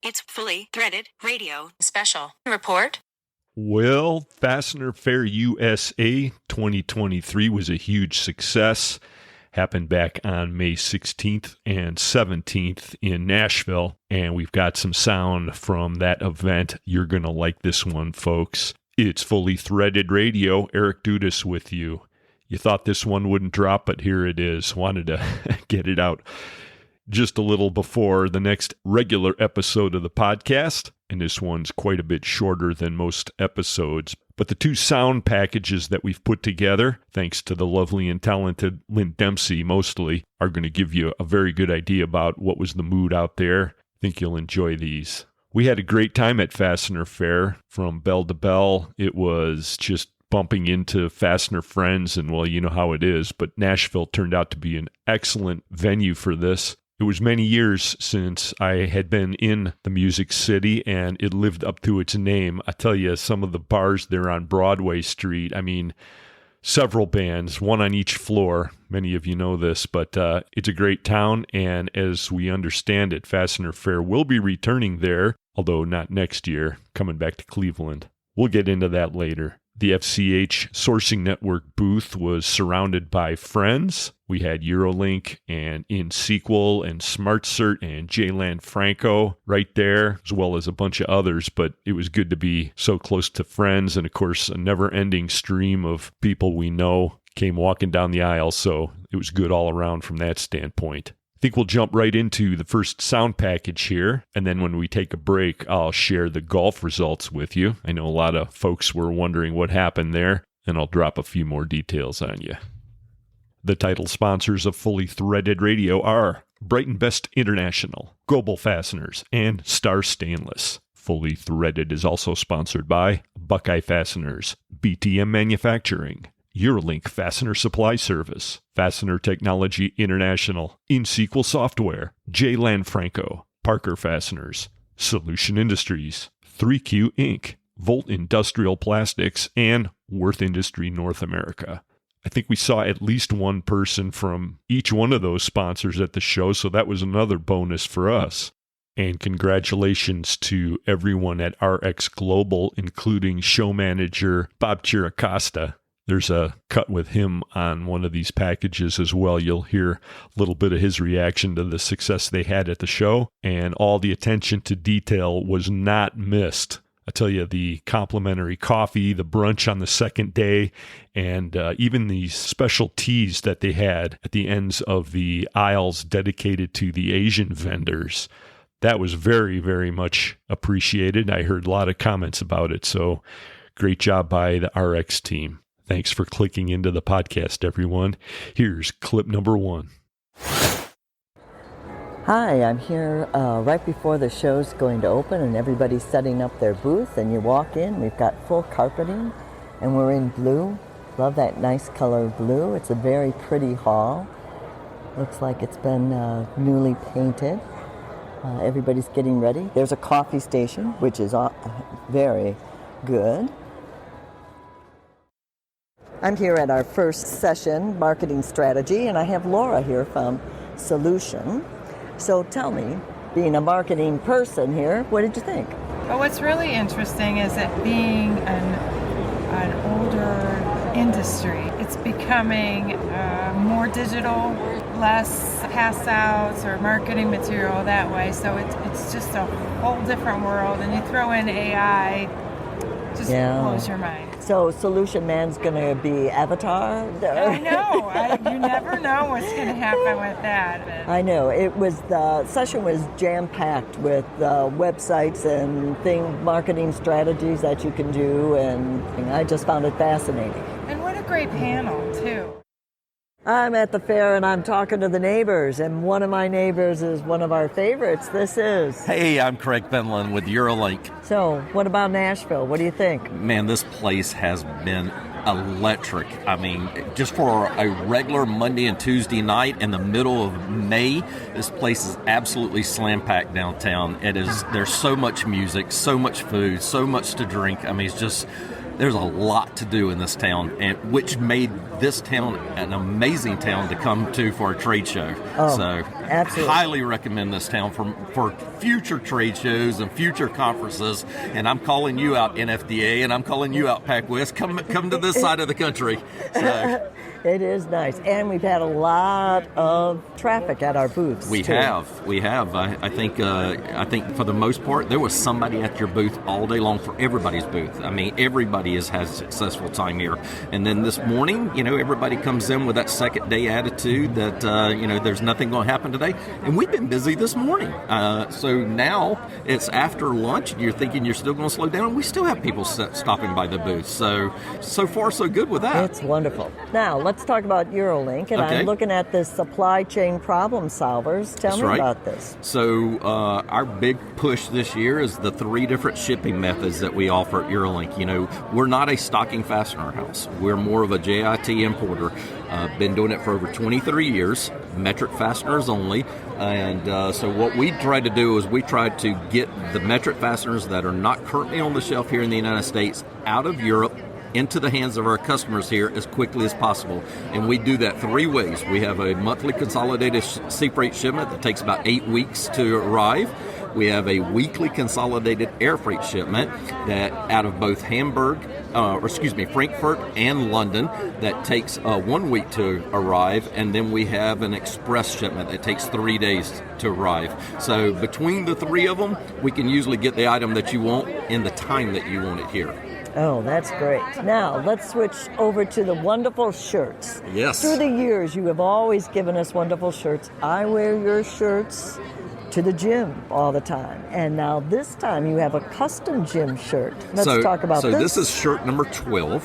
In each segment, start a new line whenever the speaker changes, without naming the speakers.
It's fully threaded radio special report.
Well, Fastener Fair USA 2023 was a huge success. Happened back on May 16th and 17th in Nashville, and we've got some sound from that event. You're going to like this one, folks. It's fully threaded radio. Eric Dudas with you. You thought this one wouldn't drop, but here it is. Wanted to get it out just a little before the next regular episode of the podcast, and this one's quite a bit shorter than most episodes. But the two sound packages that we've put together, thanks to the lovely and talented Lynn Dempsey mostly, are going to give you a very good idea about what was the mood out there. I think you'll enjoy these. We had a great time at Fastener Fair. From bell to bell, it was just bumping into Fastener friends, and well, you know how it is, but Nashville turned out to be an excellent venue for this. It was many years since I had been in the Music City, and it lived up to its name. I tell you, some of the bars there on Broadway Street, I mean, several bands, one on each floor. Many of you know this, but it's a great town, and as we understand it, Fastener Fair will be returning there, although not next year, coming back to Cleveland. We'll get into that later. The FCH Sourcing Network booth was surrounded by friends. We had Eurolink and InSequel and SmartCert and Jaylan Franco right there, as well as a bunch of others, but it was good to be so close to friends, and of course, a never-ending stream of people we know came walking down the aisle, so it was good all around from that standpoint. I think we'll jump right into the first sound package here, and then when we take a break, I'll share the golf results with you. I know a lot of folks were wondering what happened there, and I'll drop a few more details on you. The title sponsors of Fully Threaded Radio are Brighton Best International, Global Fasteners, and Star Stainless. Fully Threaded is also sponsored by Buckeye Fasteners, BTM Manufacturing, Eurolink Fastener Supply Service, Fastener Technology International, InSequel Software, Jaylan Franco, Parker Fasteners, Solution Industries, 3Q Inc., Volt Industrial Plastics, and Worth Industry North America. I think we saw at least one person from each one of those sponsors at the show, so that was another bonus for us. And congratulations to everyone at RX Global, including show manager Bob Chiricosta. There's a cut with him on one of these packages as well. You'll hear a little bit of his reaction to the success they had at the show, and all the attention to detail was not missed. I tell you, the complimentary coffee, the brunch on the second day, and even the special teas that they had at the ends of the aisles dedicated to the Asian vendors. That was very, very much appreciated. I heard a lot of comments about it, so great job by the RX team. Thanks for clicking into the podcast, everyone. Here's clip number 1.
Hi, I'm here right before the show's going to open, and everybody's setting up their booth, and you walk in, we've got full carpeting, and we're in blue. Love that nice color blue. It's a very pretty hall. Looks like it's been newly painted. Everybody's getting ready. There's a coffee station, which is very good. I'm here at our first session, Marketing Strategy, and I have Laura here from Solution. So tell me, being a marketing person here, what did you think?
Well, what's really interesting is that being an older industry, it's becoming more digital, less pass-outs or marketing material that way. So it's just a whole different world, and you throw in AI, just blows your mind.
So Solution Man's going to be Avatar?
I know. You never know what's going to happen with that.
I know. The session was jam-packed with websites and marketing strategies that you can do, and I just found it fascinating.
And what a great panel, too.
I'm at the fair and I'm talking to the neighbors, and one of my neighbors is one of our favorites. This is...
Hey, I'm Craig Penland with Eurolink.
So, what about Nashville? What do you think?
Man, this place has been electric. I mean, just for a regular Monday and Tuesday night in the middle of May, this place is absolutely slam-packed downtown. There's so much music, so much food, so much to drink. I mean, it's just... There's a lot to do in this town, and which made this town an amazing town to come to for a trade show.
Oh,
so
Absolutely.
highly recommend this town for future trade shows and future conferences. And I'm calling you out, NFDA, and I'm calling you out, PacWest. Come to this side of the country. So.
It is nice, and we've had a lot of traffic at our booths.
We have. I think for the most part, there was somebody at your booth all day long for everybody's booth. I mean, everybody has had a successful time here. And then this morning, everybody comes in with that second day attitude that there's nothing going to happen today. And we've been busy this morning. So now it's after lunch, and you're thinking you're still going to slow down. We still have people stopping by the booth. So far, so good with that.
It's wonderful. Now, let's talk about Eurolink, and
Okay.
I'm looking at the supply chain problem solvers. Tell
That's
me
right.
about this.
So our big push this year is the 3 different shipping methods that we offer at Eurolink. We're not a stocking fastener house. We're more of a GHIII importer. Been doing it for over 23 years, metric fasteners only. And so what we try to do is we try to get the metric fasteners that are not currently on the shelf here in the United States out of Europe into the hands of our customers here as quickly as possible. And we do that 3 ways. We have a monthly consolidated sea freight shipment that takes about 8 weeks to arrive. We have a weekly consolidated air freight shipment that out of both Frankfurt and London that takes 1 week to arrive. And then we have an express shipment that takes 3 days to arrive. So between the 3 of them, we can usually get the item that you want in the time that you want it here.
Oh, that's great. Now, let's switch over to the wonderful shirts.
Yes.
Through the years, you have always given us wonderful shirts. I wear your shirts to the gym all the time. And now this time you have a custom gym shirt. Let's talk about this.
So this is shirt number 12.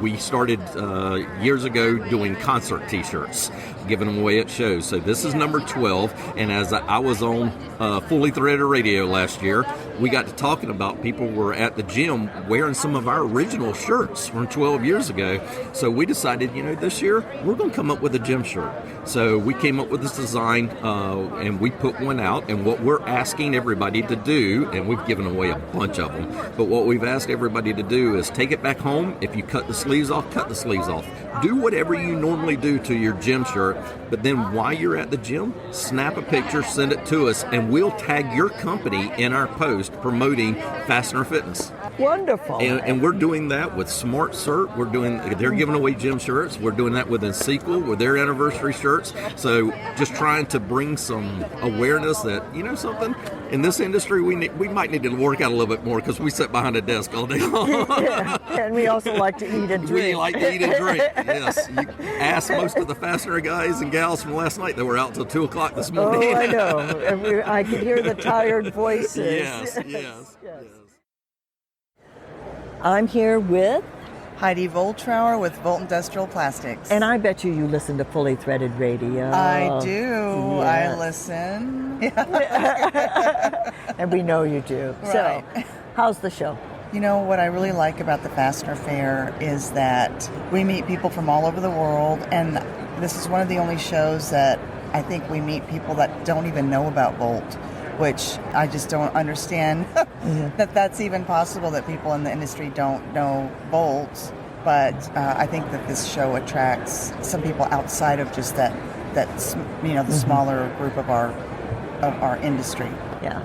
We started years ago doing concert T-shirts, giving them away at shows. So this is number 12. And as I was on Fully Threaded Radio last year, we got to talking about people were at the gym wearing some of our original shirts from 12 years ago. So we decided, this year we're going to come up with a gym shirt. So we came up with this design and we put one out. And what we're asking everybody to do, and we've given away a bunch of them, but what we've asked everybody to do is take it back home. If you cut the sleeves off, cut the sleeves off. Do whatever you normally do to your gym shirt, but then while you're at the gym, snap a picture, send it to us, and we'll tag your company in our post promoting Fastener Fitness.
Wonderful.
And we're doing that with Smart Cert. They're giving away gym shirts. We're doing that with Ezekiel with their anniversary shirts. So just trying to bring some awareness that, something, in this industry we might need to work out a little bit more because we sit behind a desk all day long.
Yeah. And we also like to eat and drink.
We like to eat and drink, yes. You ask most of the fastener guys and gals from last night that were out till 2 o'clock this morning.
Oh, I know. And I can hear the tired voices.
Yes.
I'm here with,
Heidi Voltrauer with Volt Industrial Plastics.
and I bet you listen to Fully Threaded Radio.
I do.
Yes.
I listen.
And we know you do.
Right.
So, how's the show?
What I really like about the Fastener Fair is that we meet people from all over the world, and this is one of the only shows that I think we meet people that don't even know about Volt, which I just don't understand that that's even possible, that people in the industry don't know Volt. But I think that this show attracts some people outside of just the smaller group of our industry.
Yeah,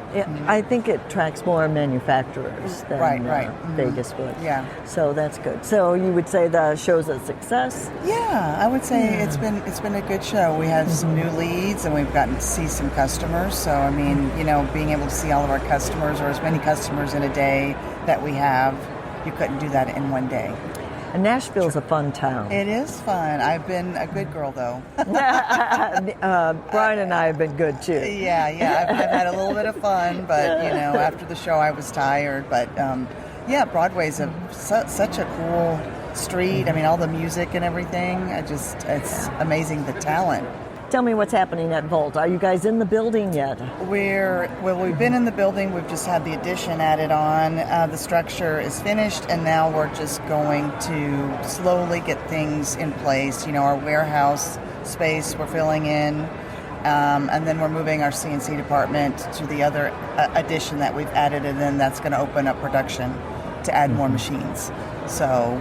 I think it attracts more manufacturers than
Right.
Vegas would.
Yeah.
So that's good. So you would say the show's a success?
Yeah, I would say it's been a good show. We have some new leads, and we've gotten to see some customers. So I mean, being able to see all of our customers, or as many customers in a day that we have, you couldn't do that in one day.
And Nashville's a fun town.
It is fun. I've been a good girl, though.
Brian and I have been good too.
Yeah. I've had a little bit of fun, but after the show, I was tired. But Broadway's such a cool street. I mean, all the music and everything. It's amazing, the talent.
Tell me what's happening at Volt. Are you guys in the building yet?
We've been in the building. We've just had the addition added on. The structure is finished, and now we're just going to slowly get things in place. Our warehouse space we're filling in, and then we're moving our CNC department to the other addition that we've added, and then that's going to open up production to add more machines. So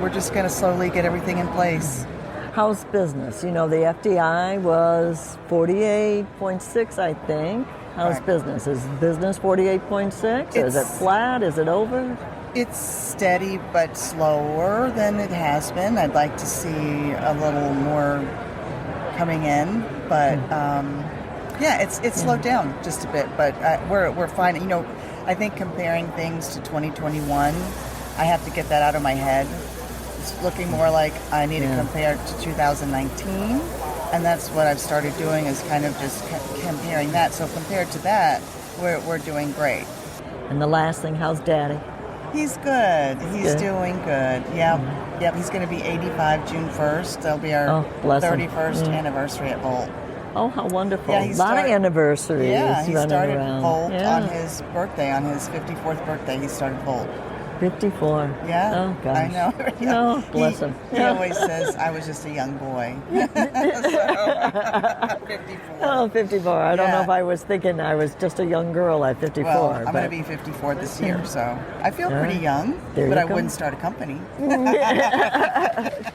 we're just going to slowly get everything in place.
How's business? You know, the FDI was 48.6, I think. How's
Right.
business? Is business 48.6? Is it flat? Is it over?
It's steady but slower than it has been. I'd like to see a little more coming in, but it's slowed down just a bit. But we're fine. You know, I think comparing things to 2021, I have to get that out of my head. It's looking more like I need to compare it to 2019, and that's what I've started doing is kind of just comparing that. So compared to that, we're doing great.
And the last thing, how's Daddy?
He's good. He's
Good.
doing good. Yep. Yep. He's going to be 85 June 1st. That'll be our
bless him.
31st anniversary at Volt.
Oh, how wonderful.
Yeah,
a lot of anniversaries
Yeah, he
running
started
around.
Volt
Yeah.
on his birthday, on his 54th birthday. He started Volt.
54.
Yeah.
Oh, gosh.
I know.
Oh, bless him.
He always says, I was just a young boy. So, 54.
Oh, 54. I don't know
Yeah.
if I was thinking I was just a young girl at 54.
Well, I'm
but
going to be 54 this year, so I feel pretty young,
There
but
you
I
go.
wouldn't start a company.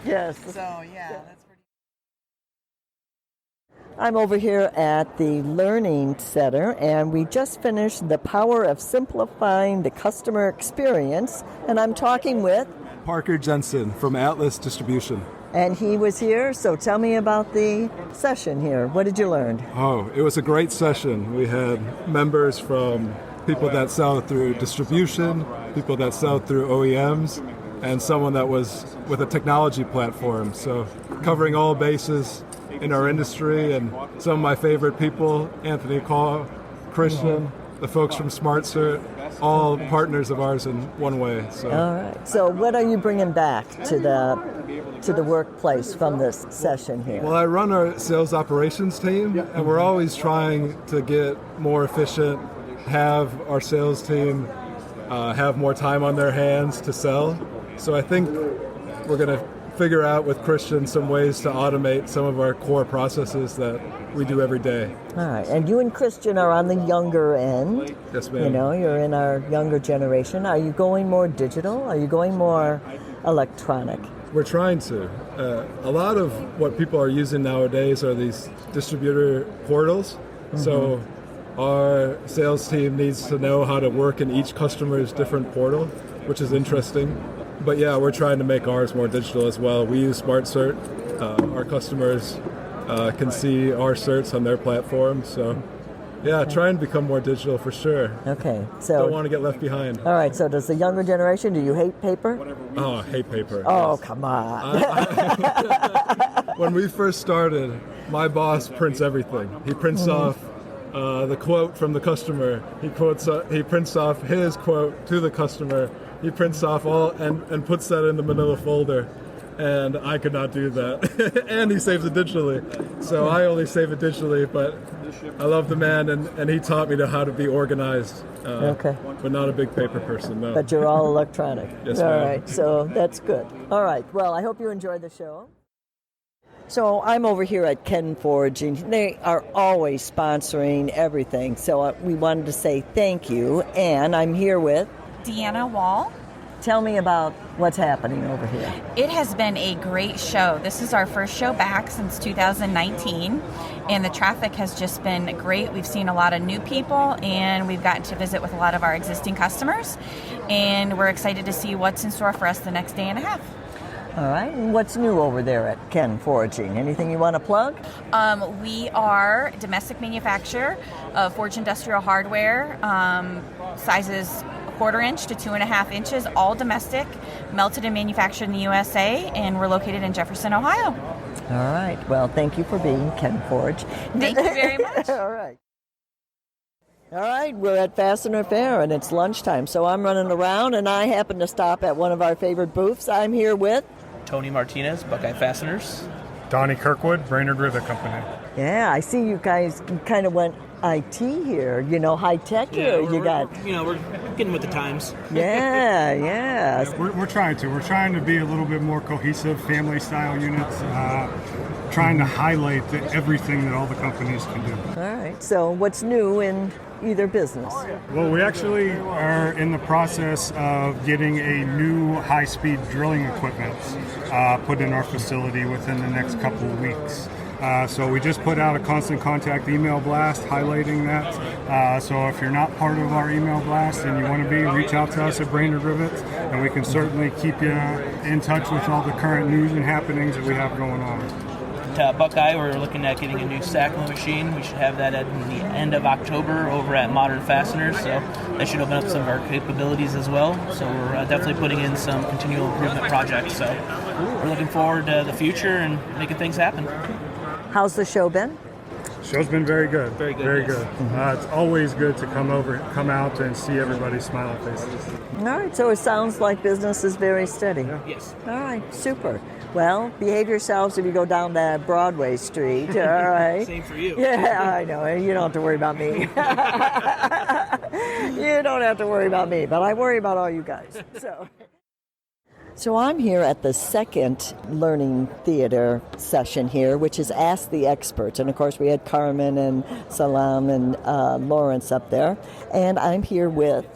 Yes.
So, yeah, that's pretty.
I'm over here at the Learning Center, and we just finished The Power of Simplifying the Customer Experience, and I'm talking with,
Parker Jensen from Atlas Distribution.
and he was here, so tell me about the session here. What did you learn?
Oh, it was a great session. We had members from people that sell through distribution, people that sell through OEMs, and someone that was with a technology platform. So covering all bases in our industry, and some of my favorite people, Anthony Call, Christian, the folks from SmartCert, all partners of ours in one way. So.
All right. So what are you bringing back to the workplace from this session here?
Well, I run our sales operations team, and we're always trying to get more efficient, have our sales team have more time on their hands to sell. So I think we're going to figure out with Christian some ways to automate some of our core processes that we do every day.
All right. And you and Christian are on the younger end.
Yes, ma'am.
You know, you're in our younger generation. Are you going more digital? Are you going more electronic?
We're trying to. A lot of what people are using nowadays are these distributor portals. So our sales team needs to know how to work in each customer's different portal, which is interesting. But yeah, we're trying to make ours more digital as well. We use SmartCert. Our customers can see our certs on their platform. So yeah, try and become more digital for sure.
Okay. So
Don't want to get left behind.
all right. So does the younger generation, do you hate paper?
Oh, I hate paper.
Oh,
yes.
come on.
When we first started, my boss prints everything. He prints off the quote from the customer. He prints off his quote to the customer. He prints off all and puts that in the manila folder. And I could not do that. And he saves it digitally. So I only save it digitally, but I love the man, and he taught me how to be organized.
Okay.
But not a big paper person, no.
But you're all electronic.
Yes,
All
ma'am.
right. So that's good. All right. Well, I hope you enjoyed the show. So I'm over here at Ken Foraging. They are always sponsoring everything. So we wanted to say thank you. And I'm here with,
Deanna Wall.
tell me about what's happening over here.
It has been a great show. This is our first show back since 2019, and the traffic has just been great. We've seen a lot of new people, and we've gotten to visit with a lot of our existing customers, and we're excited to see what's in store for us the next day and a half.
All right. And what's new over there at Ken Foraging? Anything you want to plug?
We are a domestic manufacturer of Forge Industrial Hardware, sizes 1/4 inch to 2.5 inches, all domestic, melted and manufactured in the USA, and we're located in Jefferson, Ohio.
All right. Well, thank you for being Ken Forge.
Thank you very much.
All right. All right, we're at Fastener Fair, and it's lunchtime, so I'm running around, and I happen to stop at one of our favorite booths. I'm here with...
Tony Martinez, Buckeye Fasteners.
Donnie Kirkwood, Brainerd Rivet Company.
Yeah, I see you guys kind of went IT here, high tech here.
we're getting with the times.
Yeah.
We're trying to. We're trying to be a little bit more cohesive, family-style units. trying to highlight everything that all the companies can do.
All right. So what's new in either business?
Well, we actually are in the process of getting a new high-speed drilling equipment put in our facility within the next couple of weeks. So we just put out a constant contact email blast highlighting that. So if you're not part of our email blast and you want to be, reach out to us at Brainerd Rivets, and we can certainly keep you in touch with all the current news and happenings that we have going on.
Buckeye, we're looking at getting a new Sackler machine. We should have that at the end of October over at Modern Fasteners, so that should open up some of our capabilities as well. So we're definitely putting in some continual improvement projects. So we're looking forward to the future and making things happen.
How's the show been?
Show's been very good.
Very good.
Very
yes.
good. It's always good to come out and see everybody's smiling faces.
All right, so it sounds like business is very steady.
Yeah.
Yes.
All right, super. Well, behave yourselves if you go down that Broadway street, all right?
Same for you.
Yeah, I know. You don't have to worry about me. You don't have to worry about me, but I worry about all you guys. So I'm here at the second Learning Theater session here, which is Ask the Experts. And, of course, we had Carmen and Salam and Lawrence up there. And I'm here with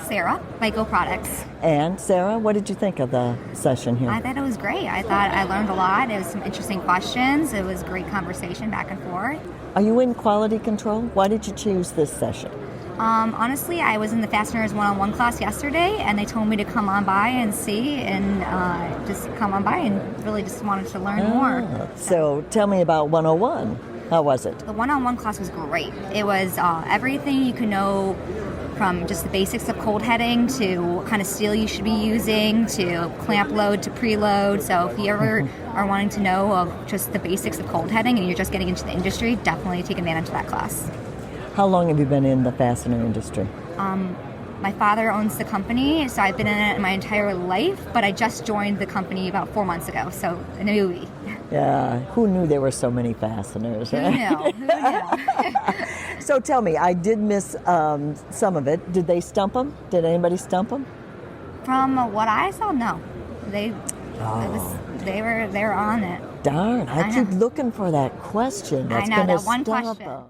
Sarah, Vico Products.
And Sarah, what did you think of the session here?
I thought it was great. I thought I learned a lot. It was some interesting questions. It was great conversation back and forth.
Are you in quality control? Why did you choose this session?
Honestly, I was in the Fasteners one-on-one class yesterday, and they told me to come on by and see, and just come on by and really just wanted to learn more.
So tell me about 101. How was it?
The one-on-one class was great. It was everything you can know, from just the basics of cold heading to what kind of steel you should be using to clamp load to preload. So if you ever are wanting to know of just the basics of cold heading and you're just getting into the industry, definitely take advantage of that class.
How long have you been in the fastener industry?
My father owns the company, so I've been in it my entire life, but I just joined the company about 4 months ago, so a newbie.
Yeah, who knew there were so many fasteners?
Who knew?
So tell me, I did miss some of it. Did they stump them? Did anybody stump them?
From what I saw, no. They were on it.
Darn, I keep looking for that question. That's
I know,
gonna
that one
stump
question.
'em.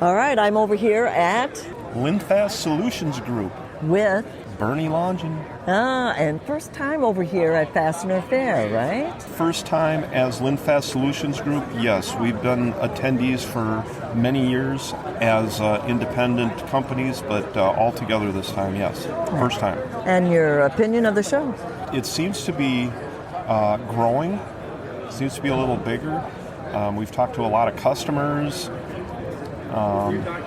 All right, I'm over here at
Linfast Solutions Group
with
Bernie Longen.
And first time over here at Fastener Fair, right?
First time as Linfast Solutions Group, yes. We've been attendees for many years as independent companies, but all together this time, yes. First time.
And your opinion of the show?
It seems to be growing. It seems to be a little bigger. We've talked to a lot of customers.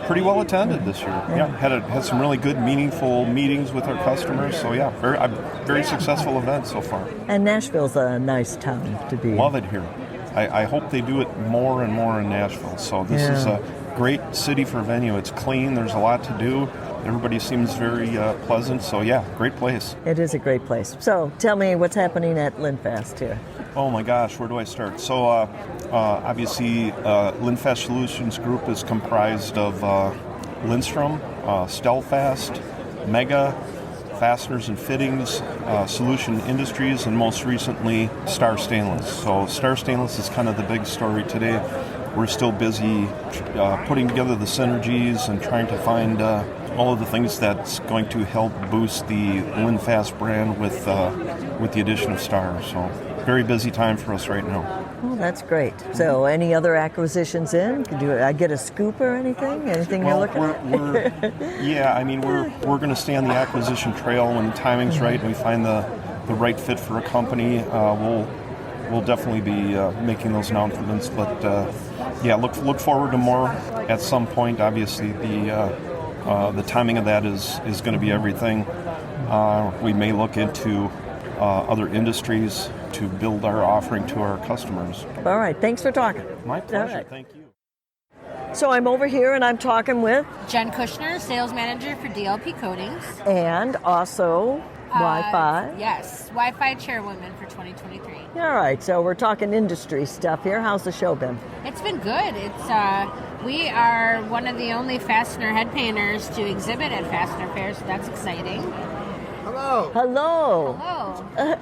Pretty well attended this year. Yeah, had some really good, meaningful meetings with our customers. So yeah, very successful event so far.
And Nashville's a nice town to be in.
Love it here. I hope they do it more and more in Nashville. So this is a great city for venue. It's clean. There's a lot to do. Everybody seems very pleasant. So yeah, great place.
It is a great place. So tell me what's happening at Linfast here.
Oh my gosh, where do I start? So obviously Linfast Solutions Group is comprised of Lindstrom, Stelfast, Mega, Fasteners and Fittings, Solution Industries, and most recently Star Stainless. So Star Stainless is kind of the big story today. We're still busy putting together the synergies and trying to find all of the things that's going to help boost the Linfast brand with the addition of Star. So very busy time for us right now.
Oh, that's great. So any other acquisitions in? Do I get a scoop or anything? Anything you're looking at?
Yeah, I mean, we're going to stay on the acquisition trail when the timing's right and we find the right fit for a company. We'll definitely be making those announcements. But yeah, look forward to more at some point. Obviously, the timing of that is going to be everything. We may look into other industries to build our offering to our customers.
All right, thanks for talking.
My pleasure,
right.
Thank you.
So I'm over here and I'm talking with
Jen Kushnir, Sales Manager for DLP Coatings.
And also Wi-Fi.
Yes, Wi-Fi Chairwoman for 2023.
All right, so we're talking industry stuff here. How's the show been?
It's been good. We are one of the only fastener head painters to exhibit at Fastener Fair, so that's exciting.
Hello. Hello.
Hello.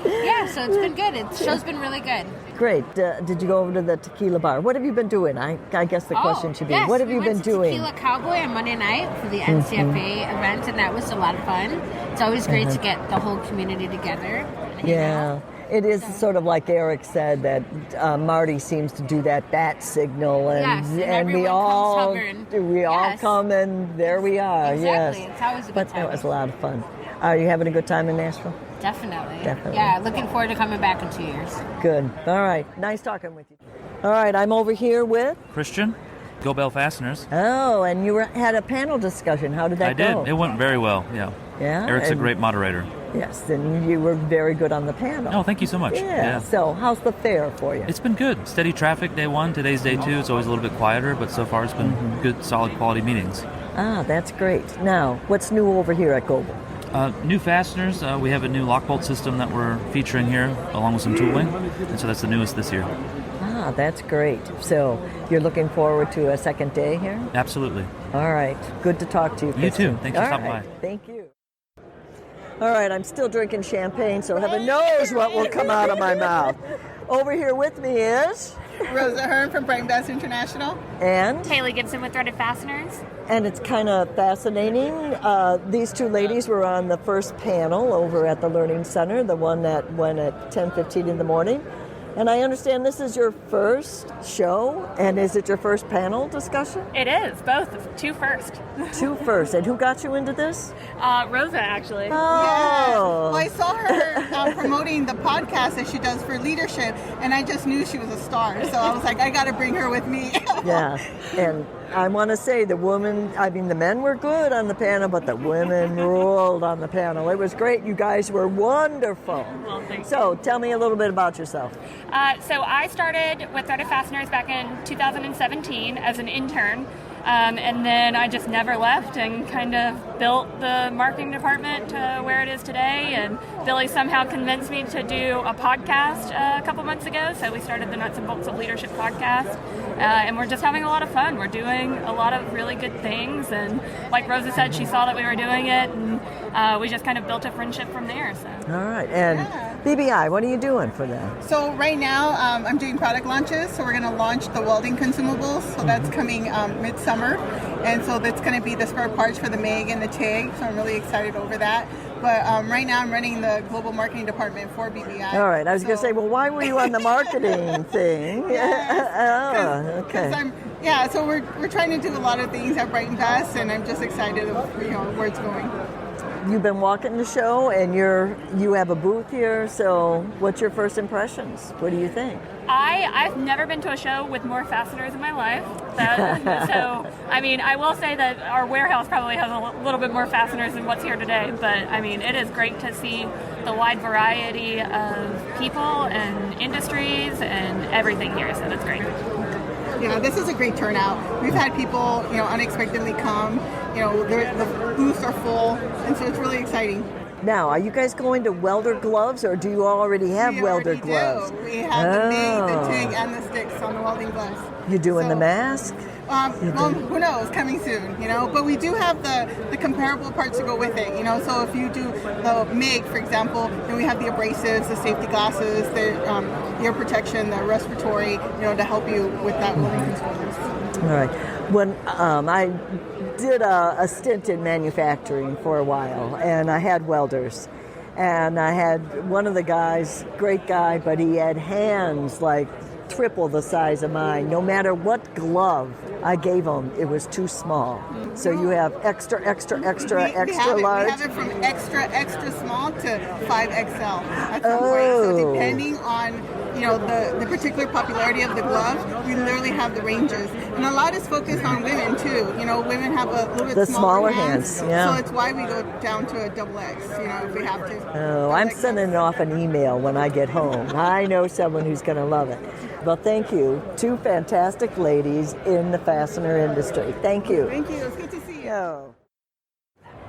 Yeah, so it's been good. The show's been really good.
great. Did you go over to the tequila bar? What have you been doing? I guess the question should be,
yes,
what have
we
you
went
been
to
doing?
Tequila Cowboy on Monday night for the NCFA event, and that was a lot of fun. It's always great to get the whole community together.
Yeah. It is sort of like Eric said that Marty seems to do that bat signal, and we all come and there we are.
Exactly.
Yes,
It's always a good
but
time.
it was a lot of fun. Are you having a good time in Nashville?
Definitely. Yeah, looking forward to coming back in 2 years.
Good. All right. Nice talking with you. All right. I'm over here with
Christian, Go Bell Fasteners.
Oh, and you had a panel discussion. How did that go?
I did. It went very well. Yeah.
Yeah.
Eric's a great moderator.
Yes, and you were very good on the panel.
Oh, thank you so much.
Yeah. So, how's the fair for you?
It's been good. Steady traffic day one. Today's day two. It's always a little bit quieter, but so far it's been good, solid quality meetings.
Ah, that's great. Now, what's new over here at Goebel?
New fasteners. We have a new lock bolt system that we're featuring here, along with some tooling, and so that's the newest this year.
Ah, that's great. So, you're looking forward to a second day here?
Absolutely.
All right. Good to talk to you, Kristen.
You too. Thanks for stopping by.
Thank you. All right, I'm still drinking champagne, so heaven knows what will come out of my mouth. Over here with me is...
Rosa Hearn from Bright Bass International.
And?
Haley Gibson with Threaded Fasteners.
And it's kind of fascinating. These two ladies were on the first panel over at the Learning Center, the one that went at 10:15 in the morning. And I understand this is your first show, and is it your first panel discussion?
It is, both. Two first.
Two first. And who got you into this?
Rosa, actually.
Oh.
Yeah. Well, I saw her promoting the podcast that she does for leadership, and I just knew she was a star. So I was like, I got to bring her with me.
Yeah. And I want to say the men were good on the panel, but the women ruled on the panel. It was great. You guys were wonderful.
Well, thank you.
So tell me a little bit about yourself.
So I started with Threaded Fasteners back in 2017 as an intern. And then I just never left and kind of built the marketing department to where it is today. And Billy somehow convinced me to do a podcast a couple months ago. So we started the Nuts and Bolts of Leadership podcast. And we're just having a lot of fun. We're doing a lot of really good things. And like Rosa said, she saw that we were doing it. And we just kind of built a friendship from there. So.
All right. And BBI, what are you doing for them?
So right now I'm doing product launches. So we're going to launch the welding consumables. So that's coming midsummer. And so that's going to be the spare parts for the MIG and the TIG. So I'm really excited over that. But right now I'm running the global marketing department for BBI.
All right. I was going to say, well, why were you on the marketing thing? Okay.
So we're trying to do a lot of things at Bright Bass, and I'm just excited of where it's going.
You've been walking the show, and you have a booth here. So, what's your first impressions? What do you think?
I've never been to a show with more fasteners in my life. So, I will say that our warehouse probably has a little bit more fasteners than what's here today. But, it is great to see the wide variety of people and industries and everything here. So, that's great.
Yeah, this is a great turnout. We've had people, unexpectedly come. The booths are full, and so it's really exciting.
Now, are you guys going to welder gloves, or do you already have welder gloves?
We have the MIG, the TIG, and the sticks on the welding gloves.
You doing the mask?
Who knows? Coming soon, But we do have the comparable parts to go with it, So if you do the MIG, for example, then we have the abrasives, the safety glasses, the ear protection, the respiratory, to help you with that welding controls.
All right. When I did a stint in manufacturing for a while, and I had welders. And I had one of the guys, great guy, but he had hands like triple the size of mine. No matter what glove I gave him, it was too small. So you have extra large.
We have it from extra small to 5XL at some point. So depending on the particular popularity of the gloves, we literally have the ranges. And a lot is focused on women too. Women have a little bit
smaller hands. Yeah.
So it's why we go down to a XX, if we have to.
Oh, I'm sending off an email when I get home. I know someone who's going to love it. Well, thank you. Two fantastic ladies in the fastener industry. Thank you.
Thank you. It's good to see you.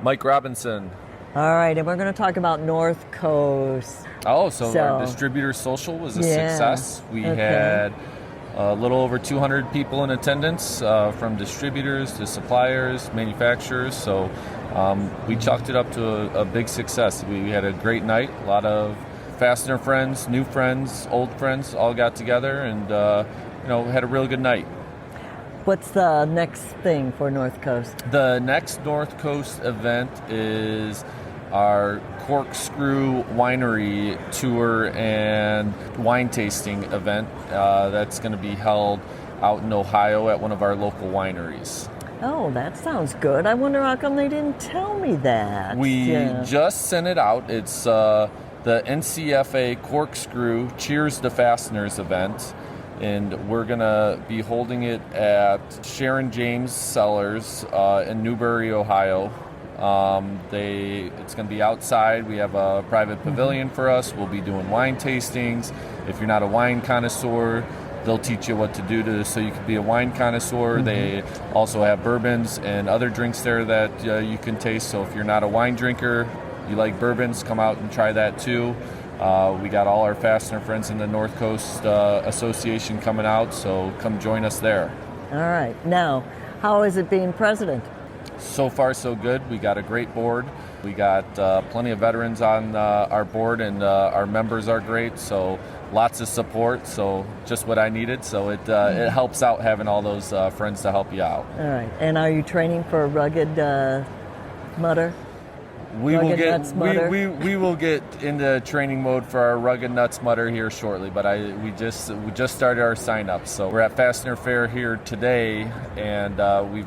Mike Robinson.
All right, and we're going to talk about North Coast.
So our distributor social was a success. We had a little over 200 people in attendance, from distributors to suppliers, manufacturers. So we chalked it up to a big success. We had a great night, a lot of Fastener friends, new friends, old friends all got together and had a real good night.
What's the next thing for North Coast?
The next North Coast event is our Corkscrew Winery Tour and wine tasting event that's going to be held out in Ohio at one of our local wineries.
Oh, that sounds good. I wonder how come they didn't tell me that.
We just sent it out. It's the NCFA Corkscrew Cheers to Fasteners event. And we're going to be holding it at Sharon James Cellars in Newbury, Ohio. It's going to be outside. We have a private pavilion for us. We'll be doing wine tastings. If you're not a wine connoisseur, they'll teach you what to do so you can be a wine connoisseur. Mm-hmm. They also have bourbons and other drinks there that you can taste. So if you're not a wine drinker, you like bourbons, come out and try that too. We got all our Fastener friends in the North Coast Association coming out, so come join us there.
All right. Now, how is it being president?
So far, so good. We got a great board. We got plenty of veterans on our board, and our members are great, so lots of support, so just what I needed. So it helps out having all those friends to help you out.
All right. And are you training for a rugged mutter?
We will get into training mode for our Rugged Nuts Mutter here shortly, but we just started our sign up. So we're at Fastener Fair here today, and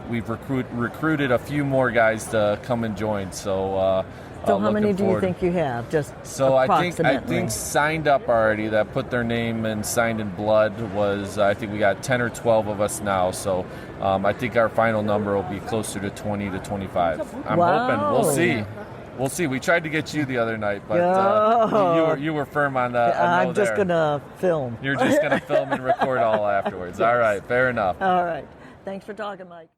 we've recruited a few more guys to come and join. So
how many do you think you have? Just approximately.
I think signed up already that put their name and signed in blood was I think we got 10 or 12 of us now. So I think our final number will be closer to 20 to 25. I'm hoping. We'll see. We'll see. We tried to get you the other night, but you were firm on that.
I'm just going to film.
You're just going to film and record all afterwards. Yes. All right. Fair enough.
All right. Thanks for talking, Mike.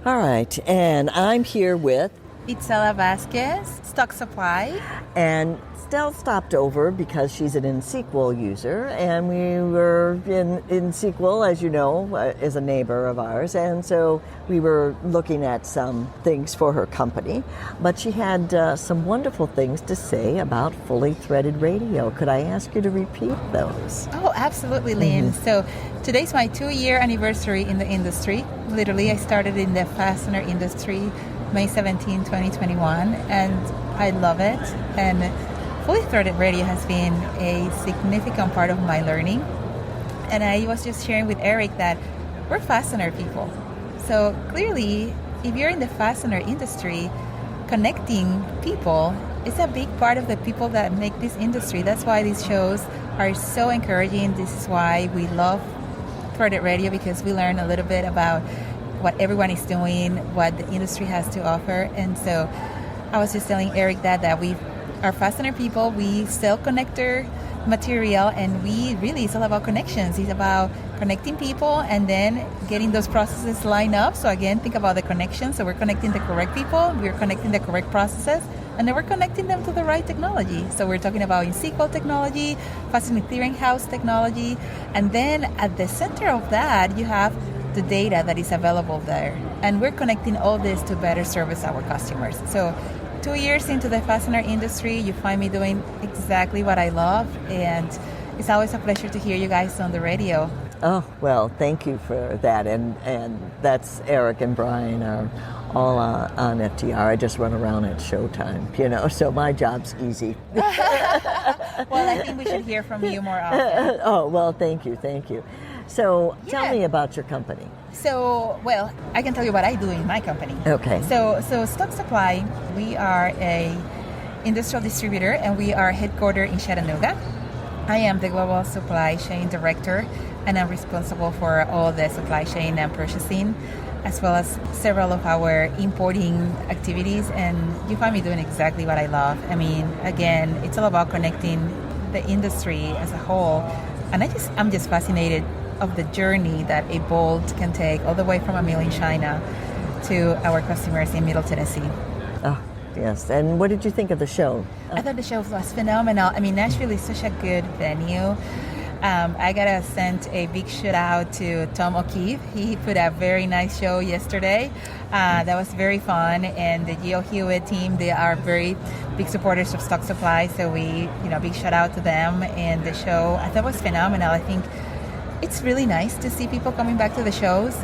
All right. And I'm here with
Itzela Vasquez, Stock Supply.
And Stell stopped over because she's an InSequel user, and we were in InSequel, as you know, is a neighbor of ours, and so we were looking at some things for her company. But she had some wonderful things to say about fully threaded radio. Could I ask you to repeat those?
Oh, absolutely, Lynn. Mm-hmm. So today's my 2-year anniversary in the industry. Literally, I started in the fastener industry May 17, 2021, and I love it. And fully threaded radio has been a significant part of my learning. And I was just sharing with Eric that we're fastener people. So clearly, if you're in the fastener industry, connecting people is a big part of the people that make this industry. That's why these shows are so encouraging. This is why we love threaded radio, because we learn a little bit about what everyone is doing, what the industry has to offer. And so I was just telling Eric that we are fastener people. We sell connector material, and it's all about connections. It's about connecting people and then getting those processes lined up. So again, think about the connections. So we're connecting the correct people, we're connecting the correct processes, and then we're connecting them to the right technology. So we're talking about InSequel technology, fastener clearinghouse technology, and then at the center of that, you have the data that is available there. And we're connecting all this to better service our customers. So 2 years into the fastener industry, you find me doing exactly what I love, and it's always a pleasure to hear you guys on the radio.
Oh, well, thank you for that. And that's Eric and Brian are all on FTR. I just run around at showtime, so my job's easy.
Well, I think we should hear from you more often.
Oh, well, thank you. So tell me about your company.
So, well, I can tell you what I do in my company.
Okay.
So Stock Supply, we are a industrial distributor, and we are headquartered in Chattanooga. I am the Global Supply Chain Director, and I'm responsible for all the supply chain and purchasing, as well as several of our importing activities. And you find me doing exactly what I love. I mean, again, it's all about connecting the industry as a whole. And I'm just fascinated of the journey that a bolt can take all the way from a mill in China to our customers in Middle Tennessee.
Oh, yes. And what did you think of the show?
I thought the show was phenomenal. I mean, Nashville is such a good venue. I gotta send a big shout out to Tom O'Keefe. He put a very nice show yesterday. That was very fun, and the GHIII team, they are very big supporters of Stock Supply, so we, big shout out to them. And the show, I thought was phenomenal. I think it's really nice to see people coming back to the shows.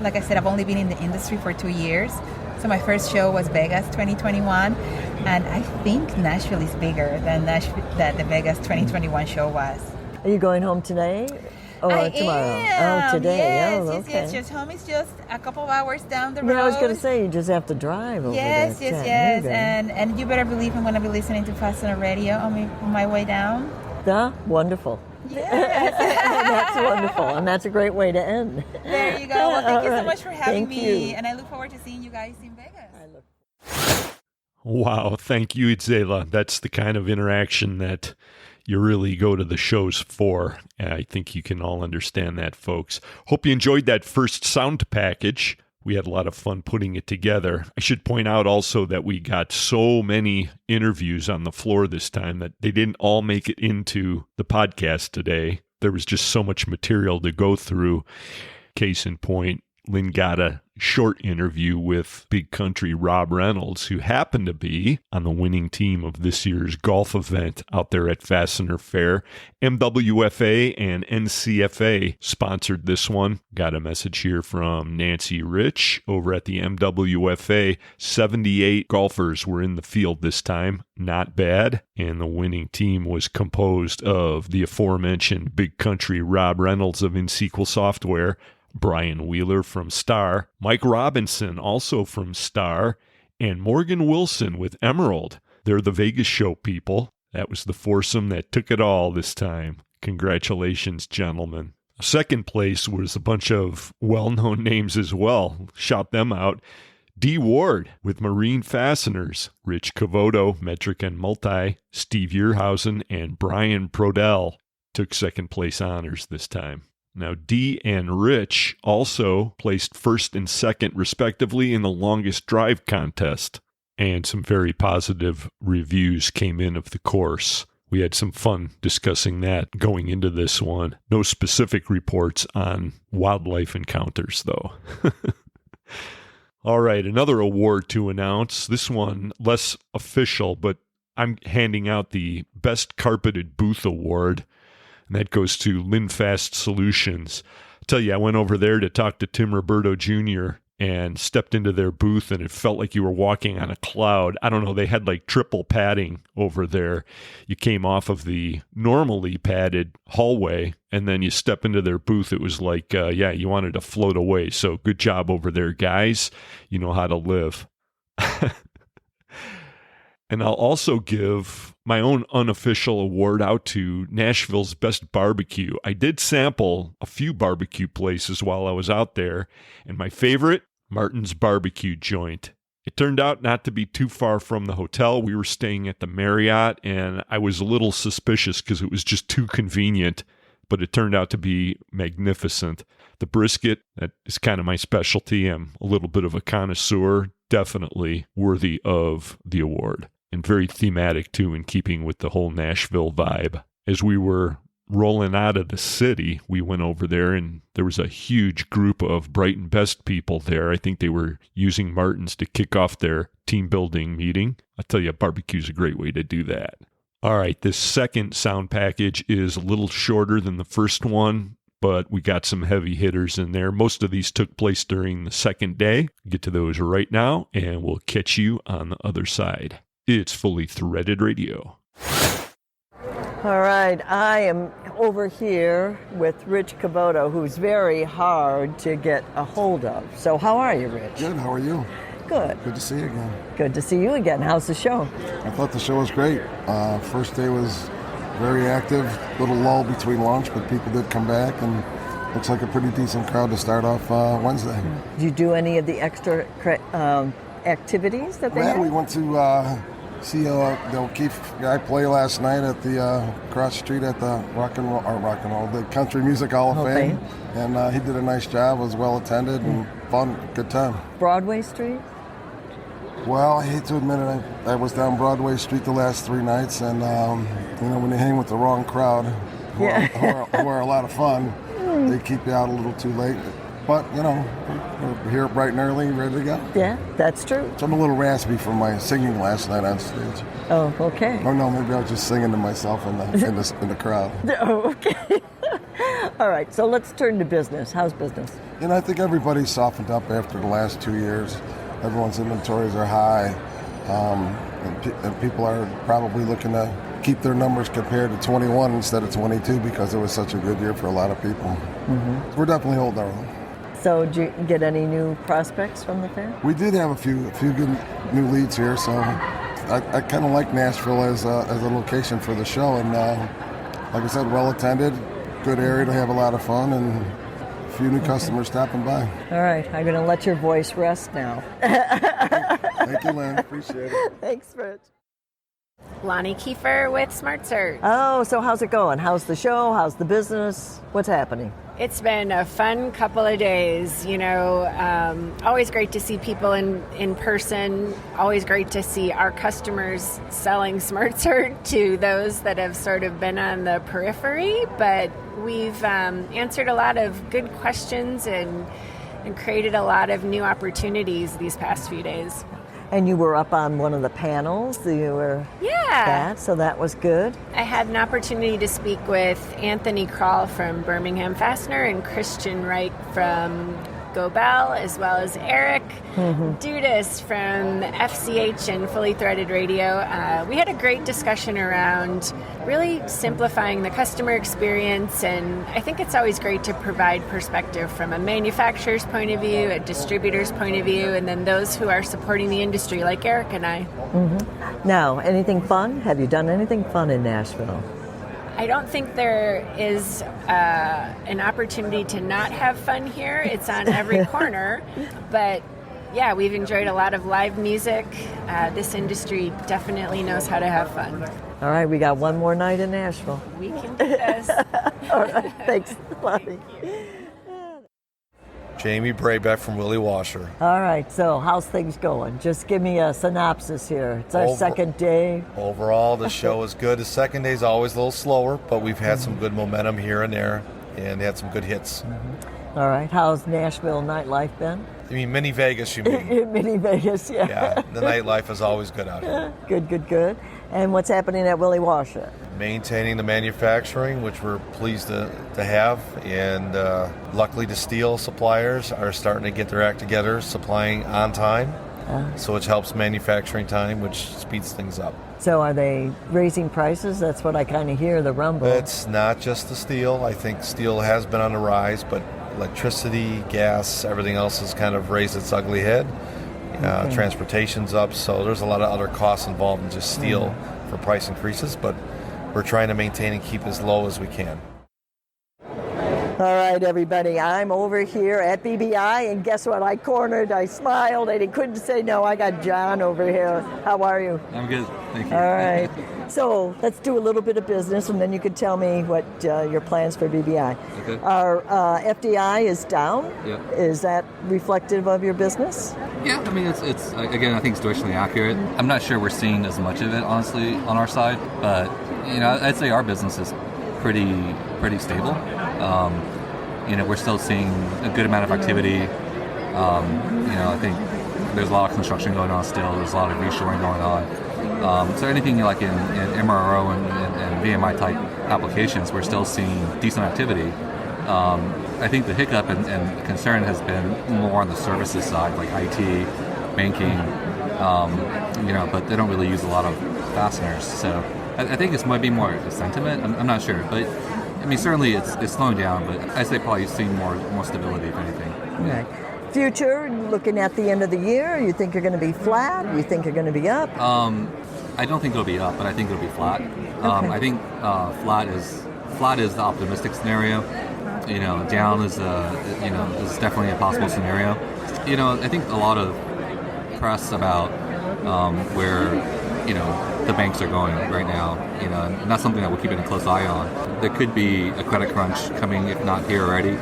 Like I said, I've only been in the industry for 2 years, so my first show was Vegas 2021, and I think Nashville is bigger than the Vegas 2021 show was.
Are you going home today? Or tomorrow?
Am.
Oh, today.
Yes,
okay.
yes. Just home is just a couple of hours down the road.
Yeah, I was going to say, you just have to drive over
Yes,
there.
yes. And you better believe I'm going to be listening to Fastener Radio on my way down.
Wonderful.
Yes.
That's wonderful, and that's a great way to end.
There you go. Well, thank you so much for having
Thank
me,
you.
and I look forward to seeing you guys in Vegas.
Wow, thank you, Itzela. That's the kind of interaction that you really go to the shows for. I think you can all understand that, folks. Hope you enjoyed that first sound package. We had a lot of fun putting it together. I should point out also that we got so many interviews on the floor this time that they didn't all make it into the podcast today. There was just so much material to go through. Case in point, Lynn got a short interview with Big Country Rob Reynolds, who happened to be on the winning team of this year's golf event out there at Fastener Fair. MWFA and NCFA sponsored this one. Got a message here from Nancy Rich over at the MWFA. 78 golfers were in the field this time. Not bad. And the winning team was composed of the aforementioned Big Country Rob Reynolds of InSequel Software, Brian Wheeler from Star, Mike Robinson also from Star, and Morgan Wilson with Emerald. They're the Vegas show people. That was the foursome that took it all this time. Congratulations, gentlemen. Second place was a bunch of well-known names as well. Shout them out. D. Ward with Marine Fasteners, Rich Cavoto, Metric and Multi, Steve Yearhausen, and Brian Prodell took second place honors this time. Now, Dee and Rich also placed first and second, respectively, in the longest drive contest. And some very positive reviews came in of the course. We had some fun discussing that going into this one. No specific reports on wildlife encounters, though. All right, another award to announce. This one less official, but I'm handing out the Best Carpeted Booth Award. And that goes to Linfast Solutions. I tell you, I went over there to talk to Tim Roberto Jr. and stepped into their booth, and it felt like you were walking on a cloud. I don't know, they had like triple padding over there. You came off of the normally padded hallway, and then you step into their booth. It was like, you wanted to float away. So good job over there, guys. You know how to live. And I'll also give my own unofficial award out to Nashville's Best Barbecue. I did sample a few barbecue places while I was out there, and my favorite, Martin's Barbecue Joint. It turned out not to be too far from the hotel. We were staying at the Marriott, and I was a little suspicious because it was just too convenient, but it turned out to be magnificent. The brisket, that is kind of my specialty. I'm a little bit of a connoisseur, definitely worthy of the award. And very thematic, too, in keeping with the whole Nashville vibe. As we were rolling out of the city, we went over there, and there was a huge group of Brighton Best people there. I think they were using Martin's to kick off their team building meeting. I tell you, barbecue's a great way to do that. All right, this second sound package is a little shorter than the first one, but we got some heavy hitters in there. Most of these took place during the second day. Get to those right now, and we'll catch you on the other side. It's Fully Threaded Radio.
All right, I am over here with Rich Cavoto, who's very hard to get a hold of. So how are you, Rich?
Good, how are you?
Good.
Good to see you again.
Good to see you again. How's the show?
I thought the show was great. First day was very active, little lull between lunch, but people did come back, and looks like a pretty decent crowd to start off Wednesday.
Did you do any of the extra activities that they had?
We went to see the O'Keefe guy play last night at the across the street at the the Country Music Hall of Fame. And he did a nice job. It was well attended and fun, good time.
Broadway Street?
Well, I hate to admit it, I was down Broadway Street the last 3 nights, and when you hang with the wrong crowd, who are a lot of fun, they keep you out a little too late. but we're here bright and early, ready to go.
Yeah, that's true.
So I'm a little raspy from my singing last night on stage.
Oh, okay.
Oh no, maybe I was just singing to myself in the crowd.
Oh, okay. All right, so let's turn to business. How's business?
I think everybody's softened up after the last 2 years. Everyone's inventories are high, and people are probably looking to keep their numbers compared to 21 instead of 22 because it was such a good year for a lot of people. Mm-hmm. We're definitely holding our own.
So did you get any new prospects from the fair?
We did have a few good new leads here, so I kind of like Nashville as a location for the show, and like I said, well attended, good area to have a lot of fun, and a few new customers stopping by.
All right, I'm going to let your voice rest now.
Thank you, Lynn. Appreciate it.
Thanks, Rich.
Lonni Kieffer with SmartCert.
Oh, so how's it going? How's the show? How's the business? What's happening?
It's been a fun couple of days. Always great to see people in person. Always great to see our customers selling SmartCert to those that have sort of been on the periphery. But we've answered a lot of good questions and created a lot of new opportunities these past few days.
And you were up on one of the panels. You were so that was good.
I had an opportunity to speak with Anthony Krall from Birmingham Fastener and Christian Reich from Gobel, as well as Eric Dudas from FCH and Fully Threaded Radio. We had a great discussion around really simplifying the customer experience, and I think it's always great to provide perspective from a manufacturer's point of view, a distributor's point of view, and then those who are supporting the industry like Eric and I.
Mm-hmm. Now, anything fun? Have you done anything fun in Nashville?
I don't think there is an opportunity to not have fun here. It's on every corner. But yeah, we've enjoyed a lot of live music. This industry definitely knows how to have fun.
All right, we got one more night in Nashville.
We can do this.
All right, thanks, Lonnie.
Jamie Braybeck from Willie Washer.
All right, so how's things going? Just give me a synopsis here. It's our second day.
Overall, the show is good. The second day is always a little slower, but we've had some good momentum here and there, and had some good hits.
Mm-hmm. All right, how's Nashville nightlife been?
You mean mini Vegas, you mean?
Mini Vegas, yeah.
Yeah, the nightlife is always good out here.
Good. And what's happening at Willie Washer?
Maintaining the manufacturing, which we're pleased to have, and luckily the steel suppliers are starting to get their act together, supplying on time, so it helps manufacturing time, which speeds things up.
So are they raising prices? That's what I kind of hear, the rumble.
It's not just the steel. I think steel has been on the rise, but electricity, gas, everything else has kind of raised its ugly head. Transportation's up, so there's a lot of other costs involved in just steel for price increases, but we're trying to maintain and keep as low as we can.
All right, everybody, I'm over here at BBI, and guess what? I cornered, I smiled, and he couldn't say no. I got John over here. How are you?
I'm good, thank you.
All right, so let's do a little bit of business, and then you can tell me what your plans for BBI.
Okay.
Our FDI is down.
Yep.
Is that reflective of your business?
Yeah, I mean, it's again, I think it's directionally accurate. I'm not sure we're seeing as much of it, honestly, on our side, but I'd say our business is pretty stable. We're still seeing a good amount of activity. I think there's a lot of construction going on still. There's a lot of reshoring going on. So anything like in MRO and VMI type applications, we're still seeing decent activity. I think the hiccup and concern has been more on the services side, like IT, banking, but they don't really use a lot of fasteners. So I think it might be more a sentiment. I'm not sure, but I mean, certainly it's slowing down, but I'd say probably seeing more stability, if anything.
Right. Future, looking at the end of the year, you think you're going to be flat? You think you're going to be up?
I don't think it'll be up, but I think it'll be flat.
Okay.
I think flat is the optimistic scenario. Down is is definitely a possible scenario. I think a lot of press about where the banks are going right now, and that's something that we're keeping a close eye on. There could be a credit crunch coming, if not here already.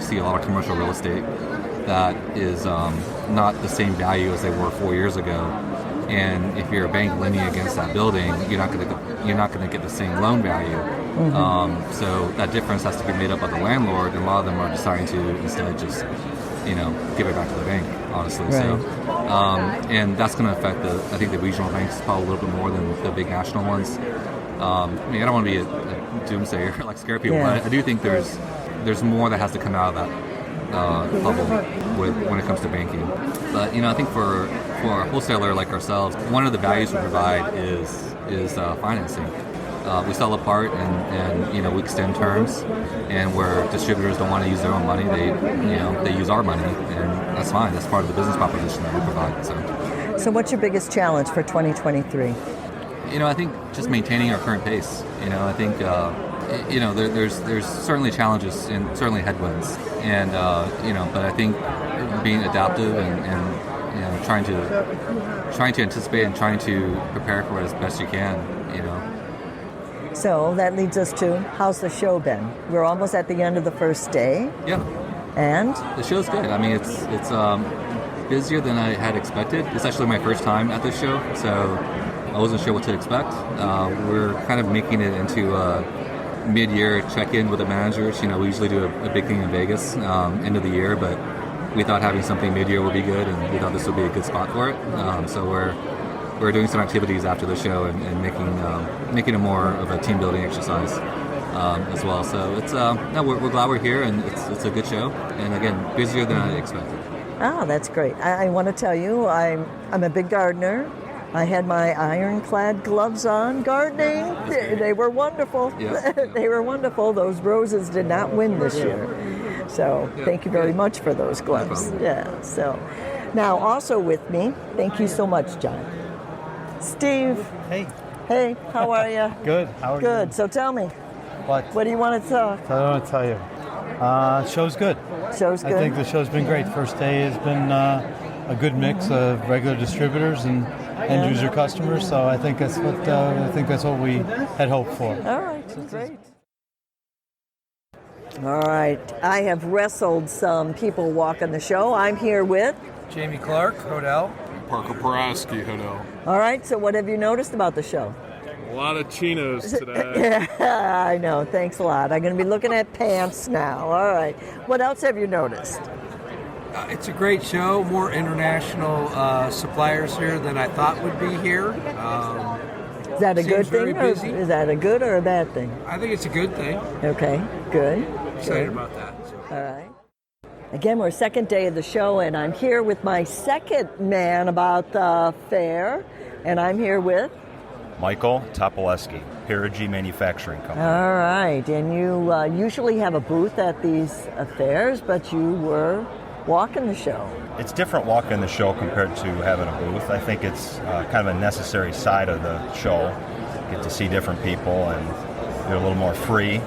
See a lot of commercial real estate that is not the same value as they were 4 years ago. And if you're a bank lending against that building, you're not going to get the same loan value. So that difference has to be made up by the landlord, and a lot of them are deciding to instead just, give it back to the bank, honestly.
Right.
So, and that's going to affect I think the regional banks probably a little bit more than the big national ones. I don't want to be a doomsayer, like scare people, but I do think there's more that has to come out of that bubble when it comes to banking. But I think for a wholesaler like ourselves, one of the values we provide is financing. We sell a part and we extend terms, and where distributors don't want to use their own money, they use our money, and that's fine. That's part of the business proposition that we provide.
So what's your biggest challenge for 2023?
I think just maintaining our current pace. I think there's certainly challenges and certainly headwinds, and but I think being adaptive and trying to anticipate and trying to prepare for it as best you can.
So that leads us to, how's the show been? We're almost at the end of the first day.
Yeah.
And
the show's good. I mean, it's busier than I had expected. It's actually my first time at this show, so I wasn't sure what to expect. We're kind of making it into a mid-year check-in with the managers. We usually do a big thing in Vegas end of the year, but we thought having something mid-year would be good, and we thought this would be a good spot for it. So we're doing some activities after the show and making it more of a team building exercise as well. So it's we're glad we're here, and it's a good show, and again, busier than I expected.
Oh, that's great. I want to tell you, I'm a big gardener. I had my ironclad gloves on gardening. They were wonderful.
Yeah.
They were wonderful. Those roses did not win this year. So thank you very much for those gloves. Yeah. So now also with me, thank you so much, John. Steve.
Hey.
Hey, how are you?
Good. How are you?
Good. So tell me. What do you want to talk?
I want to tell you. Show's good.
Show's good.
I think the show's been great. First day has been a good mix of regular distributors and end user customers. So I think that's what we had hoped for.
All right, great. All right, I have wrestled some people walking the show. I'm here with
Jamie Clark, Hodel.
Parker Paraski, Hodel.
All right, so what have you noticed about the show?
A lot of chinos today.
Yeah, I know. Thanks a lot. I'm going to be looking at pants now. All right. What else have you noticed?
It's a great show. More international suppliers here than I thought would be here.
Is that a good thing? Or is that a good or a bad thing?
I think it's a good thing.
Okay, good.
Excited about that.
All right. Again, we're second day of the show, and I'm here with my second man about the fair, and I'm here with
Michael Topoleski, Perigee Manufacturing Company.
All right, and you usually have a booth at these fairs, but you were walking the show.
It's different walking the show compared to having a booth. I think it's kind of a necessary side of the show. Get to see different people, and you're a little more free.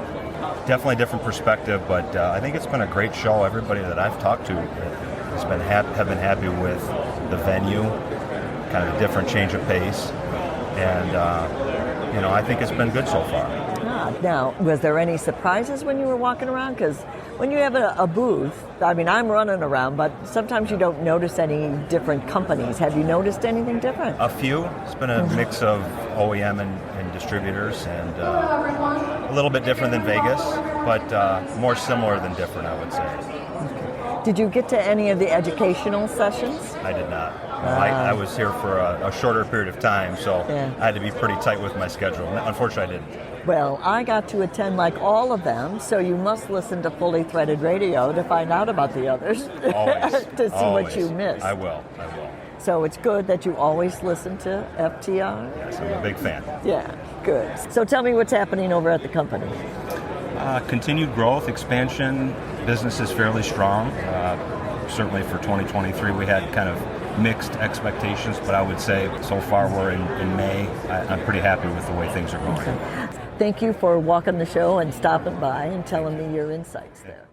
Definitely different perspective, but I think it's been a great show. Everybody that I've talked to has been have been happy with the venue, kind of a different change of pace. And, I think it's been good so far.
Now, was there any surprises when you were walking around? Because when you have a booth, I mean, I'm running around, but sometimes you don't notice any different companies. Have you noticed anything different?
A few. It's been a mix of OEM and distributors, and a little bit different than Vegas, but more similar than different, I would say.
Did you get to any of the educational sessions?
I did not. I was here for a shorter period of time, so I had to be pretty tight with my schedule. Unfortunately, I didn't.
Well, I got to attend like all of them, so you must listen to Fully Threaded Radio to find out about the others.
Always.
To see what you missed.
I will.
So it's good that you always listen to FTR?
Yes, I'm a big fan.
Yeah, good. So tell me what's happening over at the company.
Continued growth, expansion. Business is fairly strong. Certainly for 2023, we had kind of mixed expectations, but I would say so far we're in May. I'm pretty happy with the way things are going.
Okay. Thank you for walking the show and stopping by and telling me your insights there.